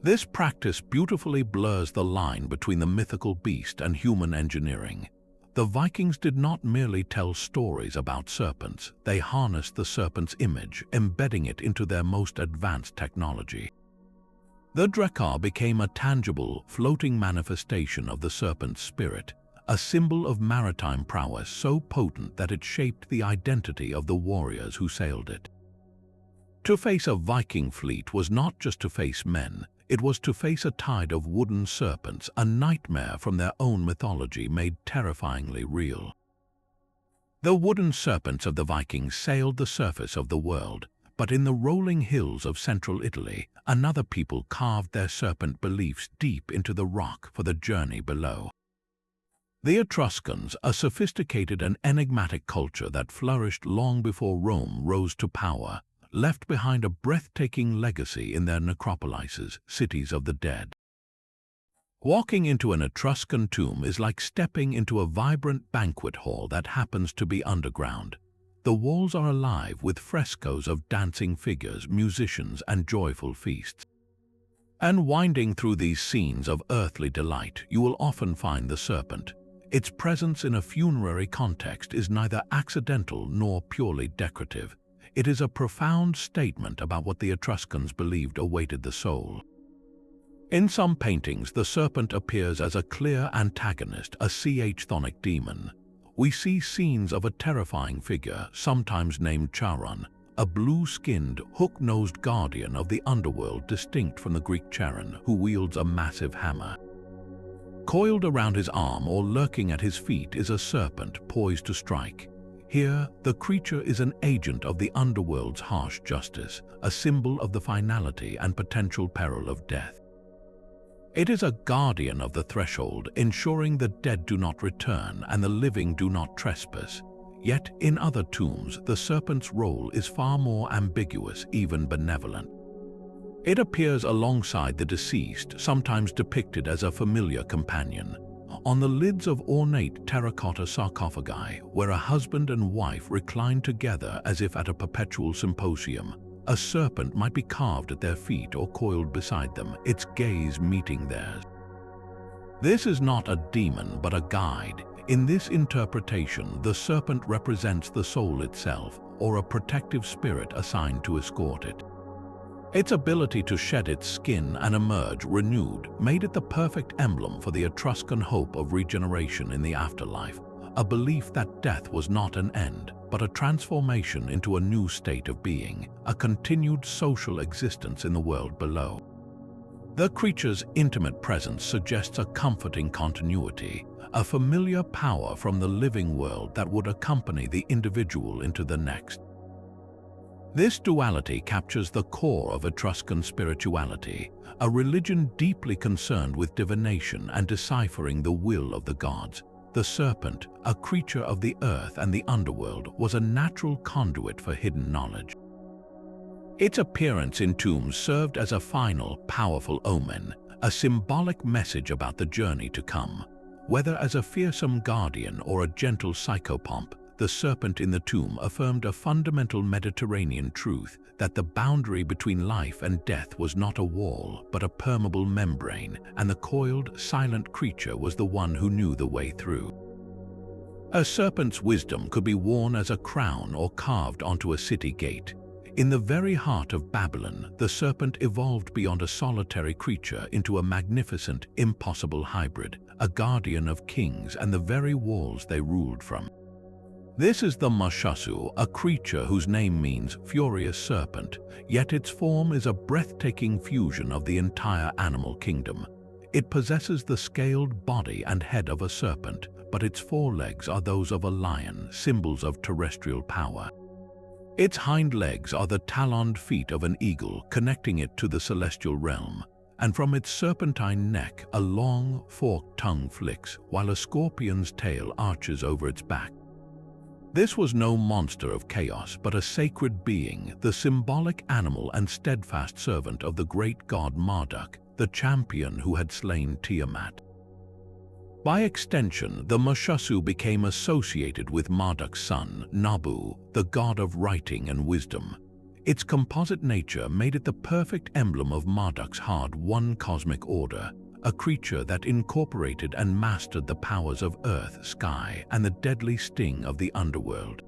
S1: This practice beautifully blurs the line between the mythical beast and human engineering. The Vikings did not merely tell stories about serpents, they harnessed the serpent's image, embedding it into their most advanced technology. The Drekar became a tangible, floating manifestation of the serpent's spirit, a symbol of maritime prowess so potent that it shaped the identity of the warriors who sailed it. To face a Viking fleet was not just to face men, it was to face a tide of wooden serpents, a nightmare from their own mythology made terrifyingly real. The wooden serpents of the Vikings sailed the surface of the world, but in the rolling hills of central Italy, another people carved their serpent beliefs deep into the rock for the journey below. The Etruscans, a sophisticated and enigmatic culture that flourished long before Rome rose to power, left behind a breathtaking legacy in their necropolises, cities of the dead. Walking into an Etruscan tomb is like stepping into a vibrant banquet hall that happens to be underground. The walls are alive with frescoes of dancing figures, musicians, and joyful feasts. And winding through these scenes of earthly delight, you will often find the serpent. Its presence in a funerary context is neither accidental nor purely decorative. It is a profound statement about what the Etruscans believed awaited the soul. In some paintings, the serpent appears as a clear antagonist, a chthonic demon. We see scenes of a terrifying figure, sometimes named Charon, a blue-skinned, hook-nosed guardian of the underworld distinct from the Greek Charon, who wields a massive hammer. Coiled around his arm or lurking at his feet is a serpent poised to strike. Here, the creature is an agent of the underworld's harsh justice, a symbol of the finality and potential peril of death. It is a guardian of the threshold, ensuring the dead do not return and the living do not trespass. Yet, in other tombs, the serpent's role is far more ambiguous, even benevolent. It appears alongside the deceased, sometimes depicted as a familiar companion. On the lids of ornate terracotta sarcophagi, where a husband and wife recline together as if at a perpetual symposium, a serpent might be carved at their feet or coiled beside them, its gaze meeting theirs. This is not a demon but a guide. In this interpretation, the serpent represents the soul itself, or a protective spirit assigned to escort it. Its ability to shed its skin and emerge renewed made it the perfect emblem for the Etruscan hope of regeneration in the afterlife, a belief that death was not an end, but a transformation into a new state of being, a continued social existence in the world below. The creature's intimate presence suggests a comforting continuity, a familiar power from the living world that would accompany the individual into the next. This duality captures the core of Etruscan spirituality, a religion deeply concerned with divination and deciphering the will of the gods. The serpent, a creature of the earth and the underworld, was a natural conduit for hidden knowledge. Its appearance in tombs served as a final, powerful omen, a symbolic message about the journey to come. Whether as a fearsome guardian or a gentle psychopomp, the serpent in the tomb affirmed a fundamental Mediterranean truth that the boundary between life and death was not a wall, but a permeable membrane, and the coiled, silent creature was the one who knew the way through. A serpent's wisdom could be worn as a crown or carved onto a city gate. In the very heart of Babylon, the serpent evolved beyond a solitary creature into a magnificent, impossible hybrid, a guardian of kings and the very walls they ruled from. This is the Mashasu, a creature whose name means furious serpent, yet its form is a breathtaking fusion of the entire animal kingdom. It possesses the scaled body and head of a serpent, but its forelegs are those of a lion, symbols of terrestrial power. Its hind legs are the taloned feet of an eagle, connecting it to the celestial realm, and from its serpentine neck a long, forked tongue flicks, while a scorpion's tail arches over its back. This was no monster of chaos, but a sacred being, the symbolic animal and steadfast servant of the great god Marduk, the champion who had slain Tiamat. By extension, the Mushassu became associated with Marduk's son, Nabu, the god of writing and wisdom. Its composite nature made it the perfect emblem of Marduk's hard-won cosmic order, a creature that incorporated and mastered the powers of earth, sky, and the deadly sting of the underworld.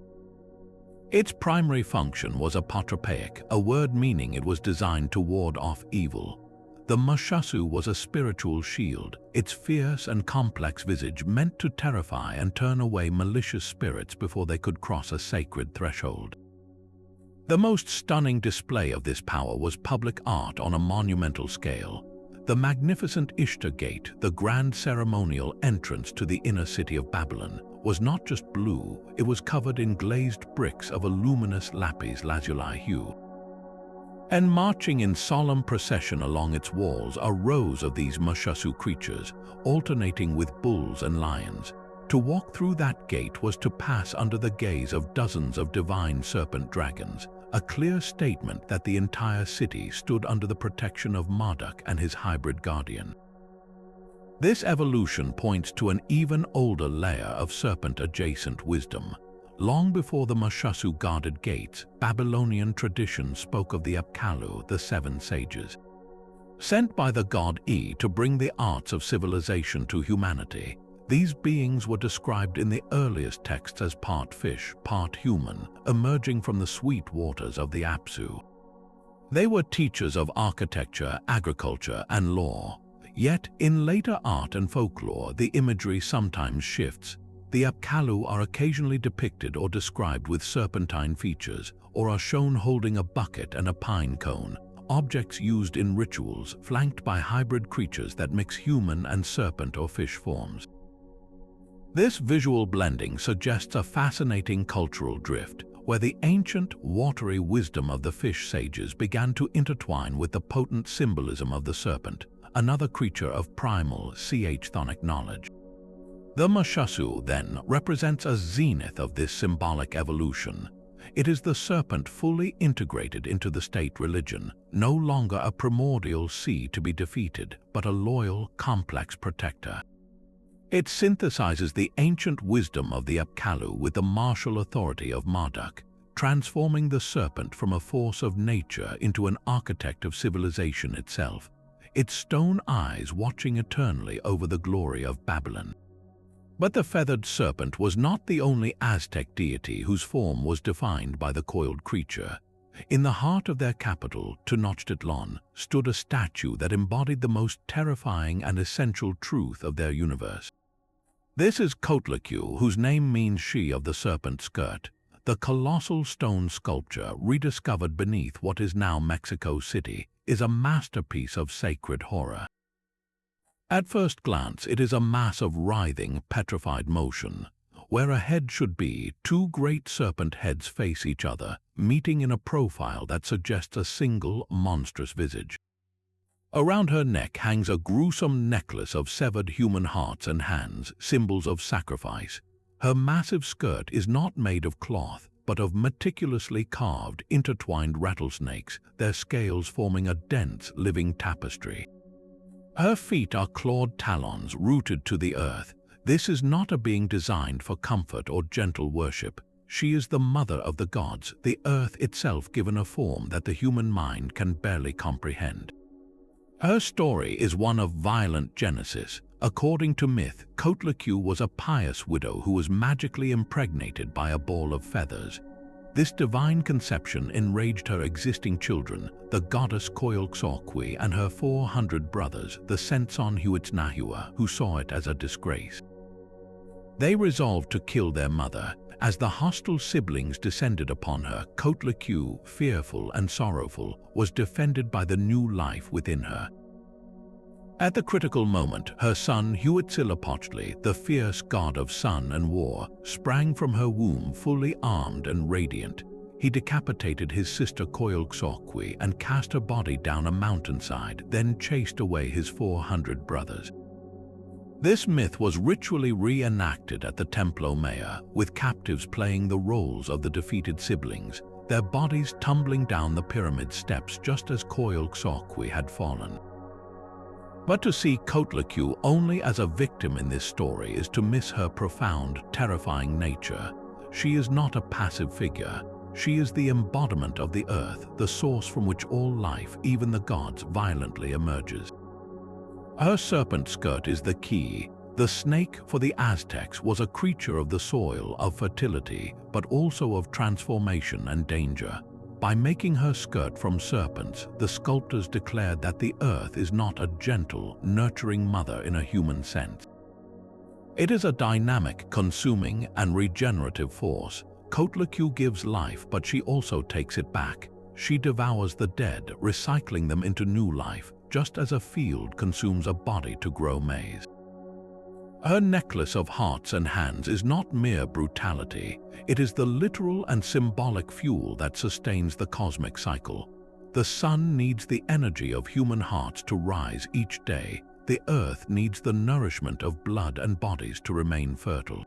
S1: Its primary function was apotropaic, a word meaning it was designed to ward off evil. The Mushassu was a spiritual shield, its fierce and complex visage meant to terrify and turn away malicious spirits before they could cross a sacred threshold. The most stunning display of this power was public art on a monumental scale. The magnificent Ishtar Gate, the grand ceremonial entrance to the inner city of Babylon, was not just blue, it was covered in glazed bricks of a luminous lapis lazuli hue. And marching in solemn procession along its walls are rows of these Mushassu creatures, alternating with bulls and lions. To walk through that gate was to pass under the gaze of dozens of divine serpent dragons, a clear statement that the entire city stood under the protection of Marduk and his hybrid guardian. This evolution points to an even older layer of serpent-adjacent wisdom. Long before the Mushassu guarded gates, Babylonian tradition spoke of the Apkallu, the seven sages. Sent by the god E to bring the arts of civilization to humanity, these beings were described in the earliest texts as part fish, part human, emerging from the sweet waters of the Apsu. They were teachers of architecture, agriculture, and law. Yet, in later art and folklore, the imagery sometimes shifts. The Apkallu are occasionally depicted or described with serpentine features, or are shown holding a bucket and a pine cone, objects used in rituals, flanked by hybrid creatures that mix human and serpent or fish forms. This visual blending suggests a fascinating cultural drift, where the ancient, watery wisdom of the fish sages began to intertwine with the potent symbolism of the serpent, another creature of primal, chthonic knowledge. The Mushassu, then, represents a zenith of this symbolic evolution. It is the serpent fully integrated into the state religion, no longer a primordial sea to be defeated, but a loyal, complex protector. It synthesizes the ancient wisdom of the Apkallu with the martial authority of Marduk, transforming the serpent from a force of nature into an architect of civilization itself, its stone eyes watching eternally over the glory of Babylon. But the feathered serpent was not the only Aztec deity whose form was defined by the coiled creature. In the heart of their capital, Tenochtitlan, stood a statue that embodied the most terrifying and essential truth of their universe. This is Quetzalcoatl, whose name means she of the serpent skirt, the colossal stone sculpture rediscovered beneath what is now Mexico City, is a masterpiece of sacred horror. At first glance, it is a mass of writhing, petrified motion. Where a head should be, two great serpent heads face each other, meeting in a profile that suggests a single, monstrous visage. Around her neck hangs a gruesome necklace of severed human hearts and hands, symbols of sacrifice. Her massive skirt is not made of cloth, but of meticulously carved, intertwined rattlesnakes, their scales forming a dense, living tapestry. Her feet are clawed talons rooted to the earth. This is not a being designed for comfort or gentle worship. She is the mother of the gods, the earth itself given a form that the human mind can barely comprehend. Her story is one of violent genesis. According to myth, Quetzalcoatl was a pious widow who was magically impregnated by a ball of feathers. This divine conception enraged her existing children, the goddess Quetzalcoatl and her 400 brothers, the Sentson-Huitznahua, who saw it as a disgrace. They resolved to kill their mother. As the hostile siblings descended upon her, Quetzalcoatl, fearful and sorrowful, was defended by the new life within her. At the critical moment, her son Huitzilopochtli, the fierce god of sun and war, sprang from her womb fully armed and radiant. He decapitated his sister Quetzalcoatl and cast her body down a mountainside, then chased away his 400 brothers. This myth was ritually reenacted at the Templo Maya, with captives playing the roles of the defeated siblings, their bodies tumbling down the pyramid steps just as Quetzalcoatl had fallen. But to see Quetzalcoatl only as a victim in this story is to miss her profound, terrifying nature. She is not a passive figure. She is the embodiment of the earth, the source from which all life, even the gods, violently emerges. Her serpent skirt is the key. The snake, for the Aztecs, was a creature of the soil, of fertility, but also of transformation and danger. By making her skirt from serpents, the sculptors declared that the earth is not a gentle, nurturing mother in a human sense. It is a dynamic, consuming, and regenerative force. Quetzalcoatl gives life, but she also takes it back. She devours the dead, recycling them into new life, just as a field consumes a body to grow maize. Her necklace of hearts and hands is not mere brutality. It is the literal and symbolic fuel that sustains the cosmic cycle. The sun needs the energy of human hearts to rise each day. The earth needs the nourishment of blood and bodies to remain fertile.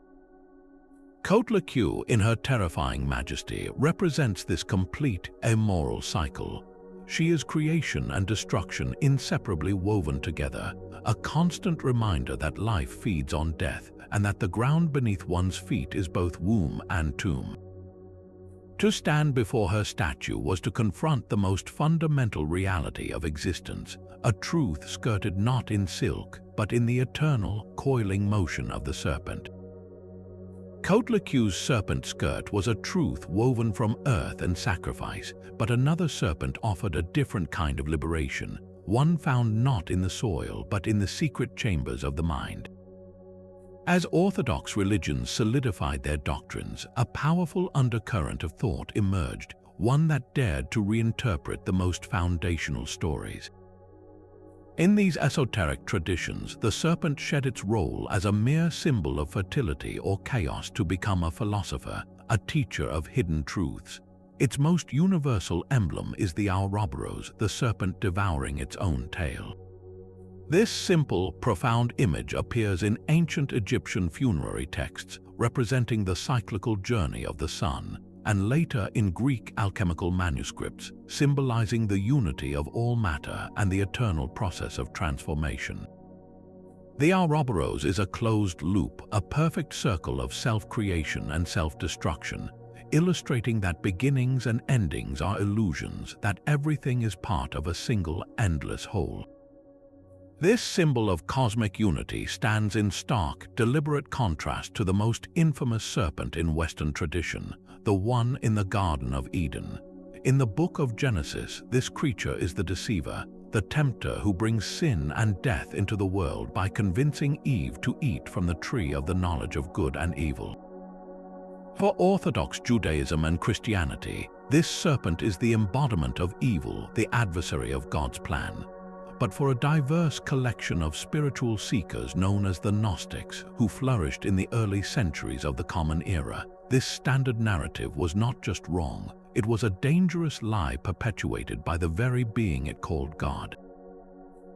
S1: Quetzalcoatl, in her terrifying majesty, represents this complete, amoral cycle. She is creation and destruction inseparably woven together, a constant reminder that life feeds on death and that the ground beneath one's feet is both womb and tomb. To stand before her statue was to confront the most fundamental reality of existence, a truth skirted not in silk, but in the eternal, coiling motion of the serpent. Quetzalcoatl's serpent skirt was a truth woven from earth and sacrifice, but another serpent offered a different kind of liberation, one found not in the soil but in the secret chambers of the mind. As orthodox religions solidified their doctrines, a powerful undercurrent of thought emerged, one that dared to reinterpret the most foundational stories. In these esoteric traditions, the serpent shed its role as a mere symbol of fertility or chaos to become a philosopher, a teacher of hidden truths. Its most universal emblem is the Ouroboros, the serpent devouring its own tail. This simple, profound image appears in ancient Egyptian funerary texts, representing the cyclical journey of the sun, and later in Greek alchemical manuscripts, symbolizing the unity of all matter and the eternal process of transformation. The Ouroboros is a closed loop, a perfect circle of self-creation and self-destruction, illustrating that beginnings and endings are illusions, that everything is part of a single, endless whole. This symbol of cosmic unity stands in stark, deliberate contrast to the most infamous serpent in Western tradition, the one in the Garden of Eden. In the book of Genesis, this creature is the deceiver, the tempter who brings sin and death into the world by convincing Eve to eat from the tree of the knowledge of good and evil. For Orthodox Judaism and Christianity, this serpent is the embodiment of evil, the adversary of God's plan. But for a diverse collection of spiritual seekers known as the Gnostics, who flourished in the early centuries of the Common Era, this standard narrative was not just wrong, it was a dangerous lie perpetuated by the very being it called God.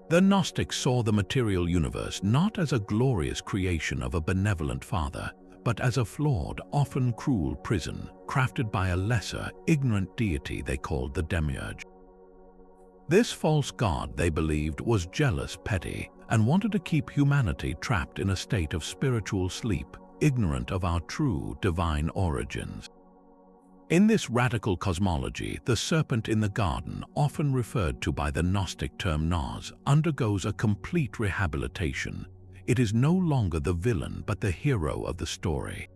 S1: The Gnostics saw the material universe not as a glorious creation of a benevolent Father, but as a flawed, often cruel prison, crafted by a lesser, ignorant deity they called the Demiurge. This false god, they believed, was jealous, petty, and wanted to keep humanity trapped in a state of spiritual sleep, ignorant of our true divine origins. In this radical cosmology, the serpent in the garden, often referred to by the Gnostic term Nos, undergoes a complete rehabilitation. It is no longer the villain but the hero of the story.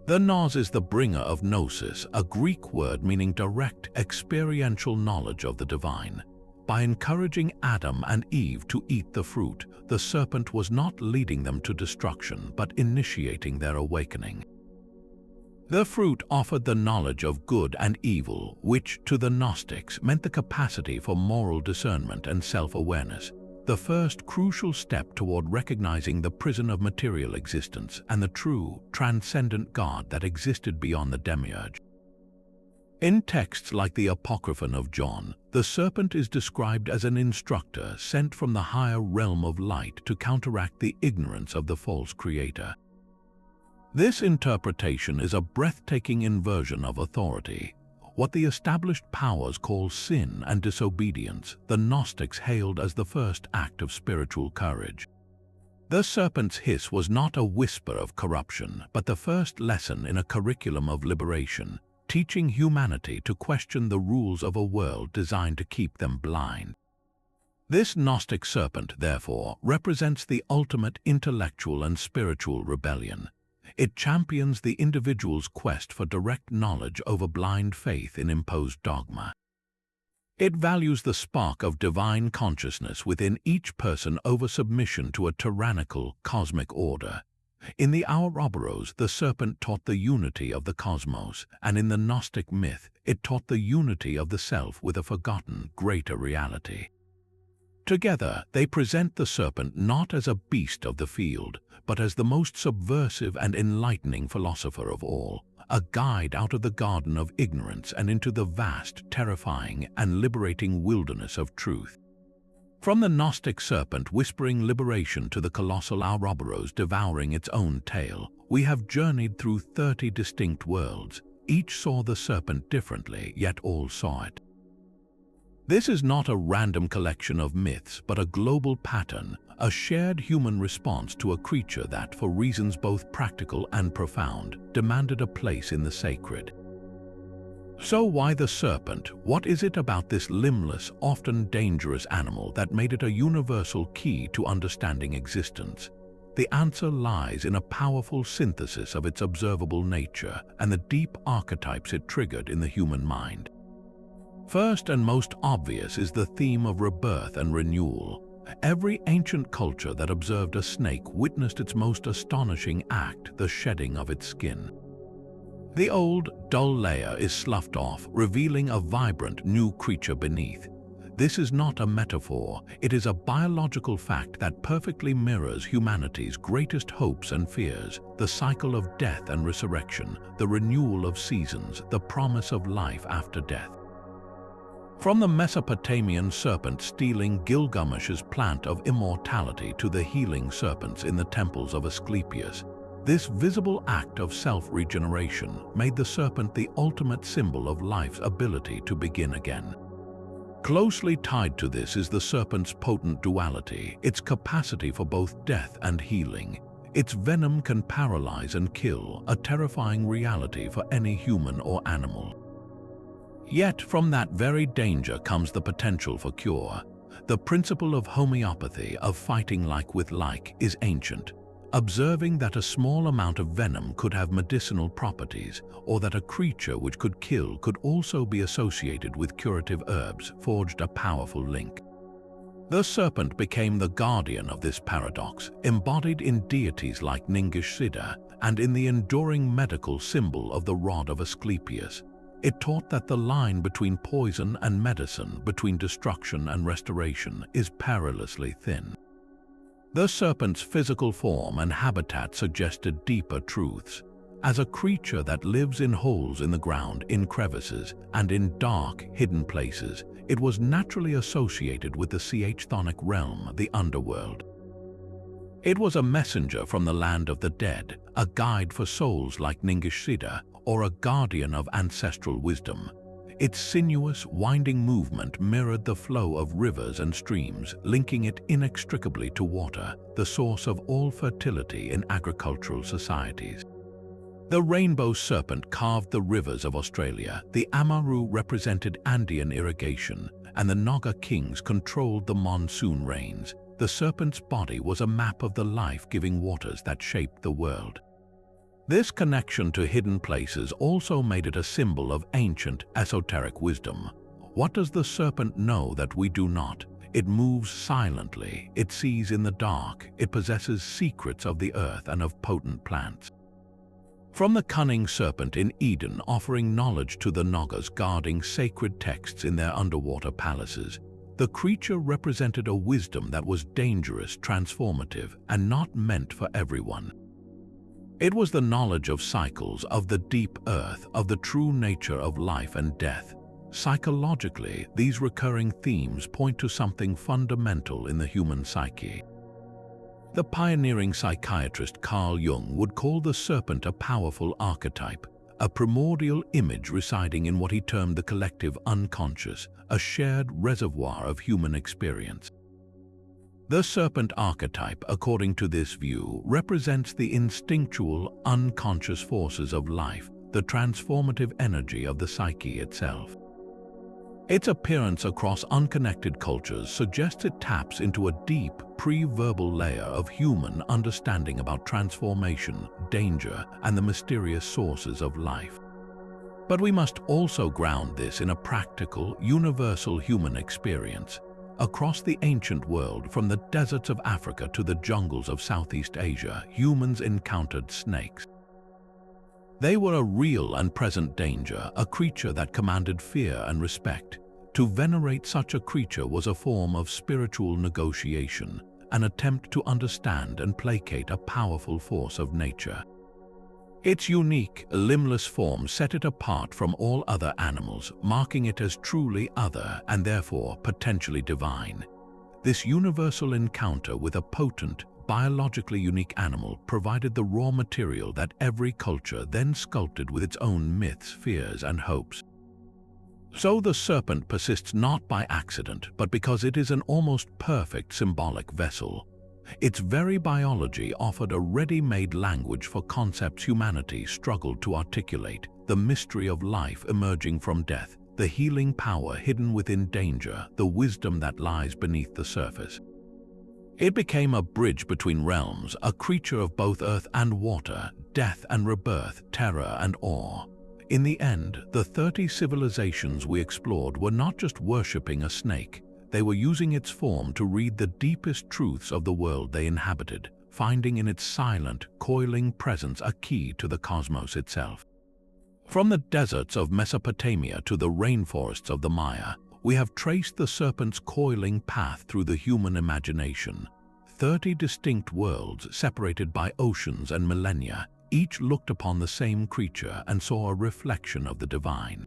S1: The Nos is the bringer of gnosis, a Greek word meaning direct, experiential knowledge of the divine. By encouraging Adam and Eve to eat the fruit, the serpent was not leading them to destruction but initiating their awakening. The fruit offered the knowledge of good and evil, which, to the Gnostics, meant the capacity for moral discernment and self-awareness. the first crucial step toward recognizing the prison of material existence and the true, transcendent God that existed beyond the demiurge. In texts like the Apocryphon of John, the serpent is described as an instructor sent from the higher realm of light to counteract the ignorance of the false creator. This interpretation is a breathtaking inversion of authority. What the established powers call sin and disobedience, the Gnostics hailed as the first act of spiritual courage. The serpent's hiss was not a whisper of corruption, but the first lesson in a curriculum of liberation, teaching humanity to question the rules of a world designed to keep them blind. This Gnostic serpent, therefore, represents the ultimate intellectual and spiritual rebellion. It champions the individual's quest for direct knowledge over blind faith in imposed dogma. It values the spark of divine consciousness within each person over submission to a tyrannical cosmic order. In the Ouroboros, the serpent taught the unity of the cosmos, and in the Gnostic myth, it taught the unity of the self with a forgotten, greater reality. Together, they present the serpent not as a beast of the field, but as the most subversive and enlightening philosopher of all, a guide out of the garden of ignorance and into the vast, terrifying, and liberating wilderness of truth. From the Gnostic serpent whispering liberation to the colossal Ouroboros devouring its own tail, we have journeyed through 30 distinct worlds. Each saw the serpent differently, yet all saw it. This is not a random collection of myths, but a global pattern, a shared human response to a creature that, for reasons both practical and profound, demanded a place in the sacred. So why the serpent? What is it about this limbless, often dangerous animal that made it a universal key to understanding existence? The answer lies in a powerful synthesis of its observable nature and the deep archetypes it triggered in the human mind. First and most obvious is the theme of rebirth and renewal. Every ancient culture that observed a snake witnessed its most astonishing act, the shedding of its skin. The old, dull layer is sloughed off, revealing a vibrant new creature beneath. This is not a metaphor, it is a biological fact that perfectly mirrors humanity's greatest hopes and fears, the cycle of death and resurrection, the renewal of seasons, the promise of life after death. From the Mesopotamian serpent stealing Gilgamesh's plant of immortality to the healing serpents in the temples of Asclepius, this visible act of self-regeneration made the serpent the ultimate symbol of life's ability to begin again. Closely tied to this is the serpent's potent duality, its capacity for both death and healing. Its venom can paralyze and kill, a terrifying reality for any human or animal. Yet from that very danger comes the potential for cure. The principle of homeopathy, of fighting like with like, is ancient. Observing that a small amount of venom could have medicinal properties, or that a creature which could kill could also be associated with curative herbs, forged a powerful link. The serpent became the guardian of this paradox, embodied in deities like Ningishzida and in the enduring medical symbol of the rod of Asclepius. It taught that the line between poison and medicine, between destruction and restoration, is perilously thin. The serpent's physical form and habitat suggested deeper truths. As a creature that lives in holes in the ground, in crevices, and in dark, hidden places, it was naturally associated with the chthonic realm, the underworld. It was a messenger from the land of the dead, a guide for souls like Ningishzida, or a guardian of ancestral wisdom. Its sinuous, winding movement mirrored the flow of rivers and streams, linking it inextricably to water, the source of all fertility in agricultural societies. The rainbow serpent carved the rivers of Australia, the Amaru represented Andean irrigation, and the Naga kings controlled the monsoon rains. The serpent's body was a map of the life-giving waters that shaped the world. This connection to hidden places also made it a symbol of ancient, esoteric wisdom. What does the serpent know that we do not? It moves silently, it sees in the dark, it possesses secrets of the earth and of potent plants. From the cunning serpent in Eden offering knowledge to the Nagas guarding sacred texts in their underwater palaces, The creature represented a wisdom that was dangerous, transformative, and not meant for everyone. It was the knowledge of cycles, of the deep earth, of the true nature of life and death. Psychologically, these recurring themes point to something fundamental in the human psyche. The pioneering psychiatrist Carl Jung would call the serpent a powerful archetype, a primordial image residing in what he termed the collective unconscious, a shared reservoir of human experience. The serpent archetype, according to this view, represents the instinctual, unconscious forces of life, the transformative energy of the psyche itself. Its appearance across unconnected cultures suggests it taps into a deep, pre-verbal layer of human understanding about transformation, danger, and the mysterious sources of life. But we must also ground this in a practical, universal human experience. Across the ancient world, from the deserts of Africa to the jungles of Southeast Asia, humans encountered snakes. They were a real and present danger, a creature that commanded fear and respect. To venerate such a creature was a form of spiritual negotiation, an attempt to understand and placate a powerful force of nature. Its unique, limbless form set it apart from all other animals, marking it as truly other and therefore potentially divine. This universal encounter with a potent, biologically unique animal provided the raw material that every culture then sculpted with its own myths, fears, and hopes. So the serpent persists not by accident, but because it is an almost perfect symbolic vessel. Its very biology offered a ready-made language for concepts humanity struggled to articulate: the mystery of life emerging from death, the healing power hidden within danger, the wisdom that lies beneath the surface. It became a bridge between realms, a creature of both earth and water, death and rebirth, terror and awe. In the end, the 30 civilizations we explored were not just worshipping a snake. They were using its form to read the deepest truths of the world they inhabited, finding in its silent, coiling presence a key to the cosmos itself. From the deserts of Mesopotamia to the rainforests of the Maya, we have traced the serpent's coiling path through the human imagination. 30 distinct worlds separated by oceans and millennia, each looked upon the same creature and saw a reflection of the divine.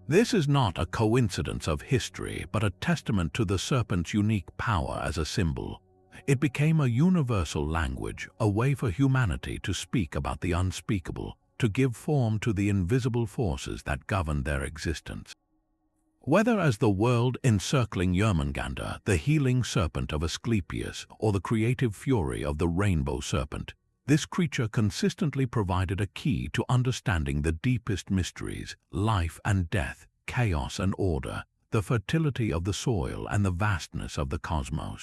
S1: This is not a coincidence of history, but a testament to the serpent's unique power as a symbol. It became a universal language, a way for humanity to speak about the unspeakable, to give form to the invisible forces that govern their existence. Whether as the world encircling Jörmungandr, the healing serpent of Asclepius, or the creative fury of the rainbow serpent, this creature consistently provided a key to understanding the deepest mysteries: life and death, chaos and order, the fertility of the soil and the vastness of the cosmos.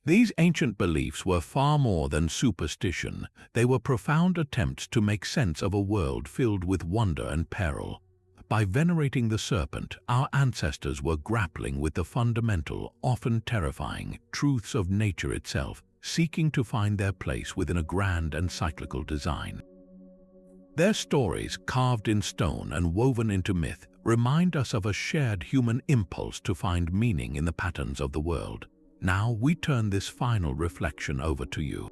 S1: These ancient beliefs were far more than superstition. They were profound attempts to make sense of a world filled with wonder and peril. By venerating the serpent, our ancestors were grappling with the fundamental, often terrifying, truths of nature itself, seeking to find their place within a grand and cyclical design. Their stories, carved in stone and woven into myth, remind us of a shared human impulse to find meaning in the patterns of the world. Now we turn this final reflection over to you.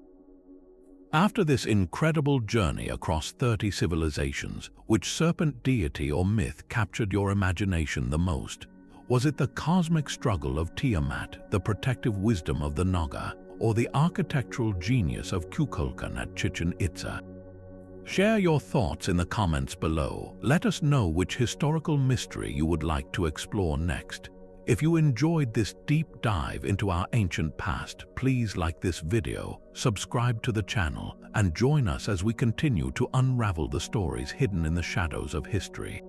S1: After this incredible journey across 30 civilizations, which serpent deity or myth captured your imagination the most? Was it the cosmic struggle of Tiamat, the protective wisdom of the Naga, or the architectural genius of Kukulkan at Chichen Itza? Share your thoughts in the comments below. Let us know which historical mystery you would like to explore next. If you enjoyed this deep dive into our ancient past, please like this video, subscribe to the channel, and join us as we continue to unravel the stories hidden in the shadows of history.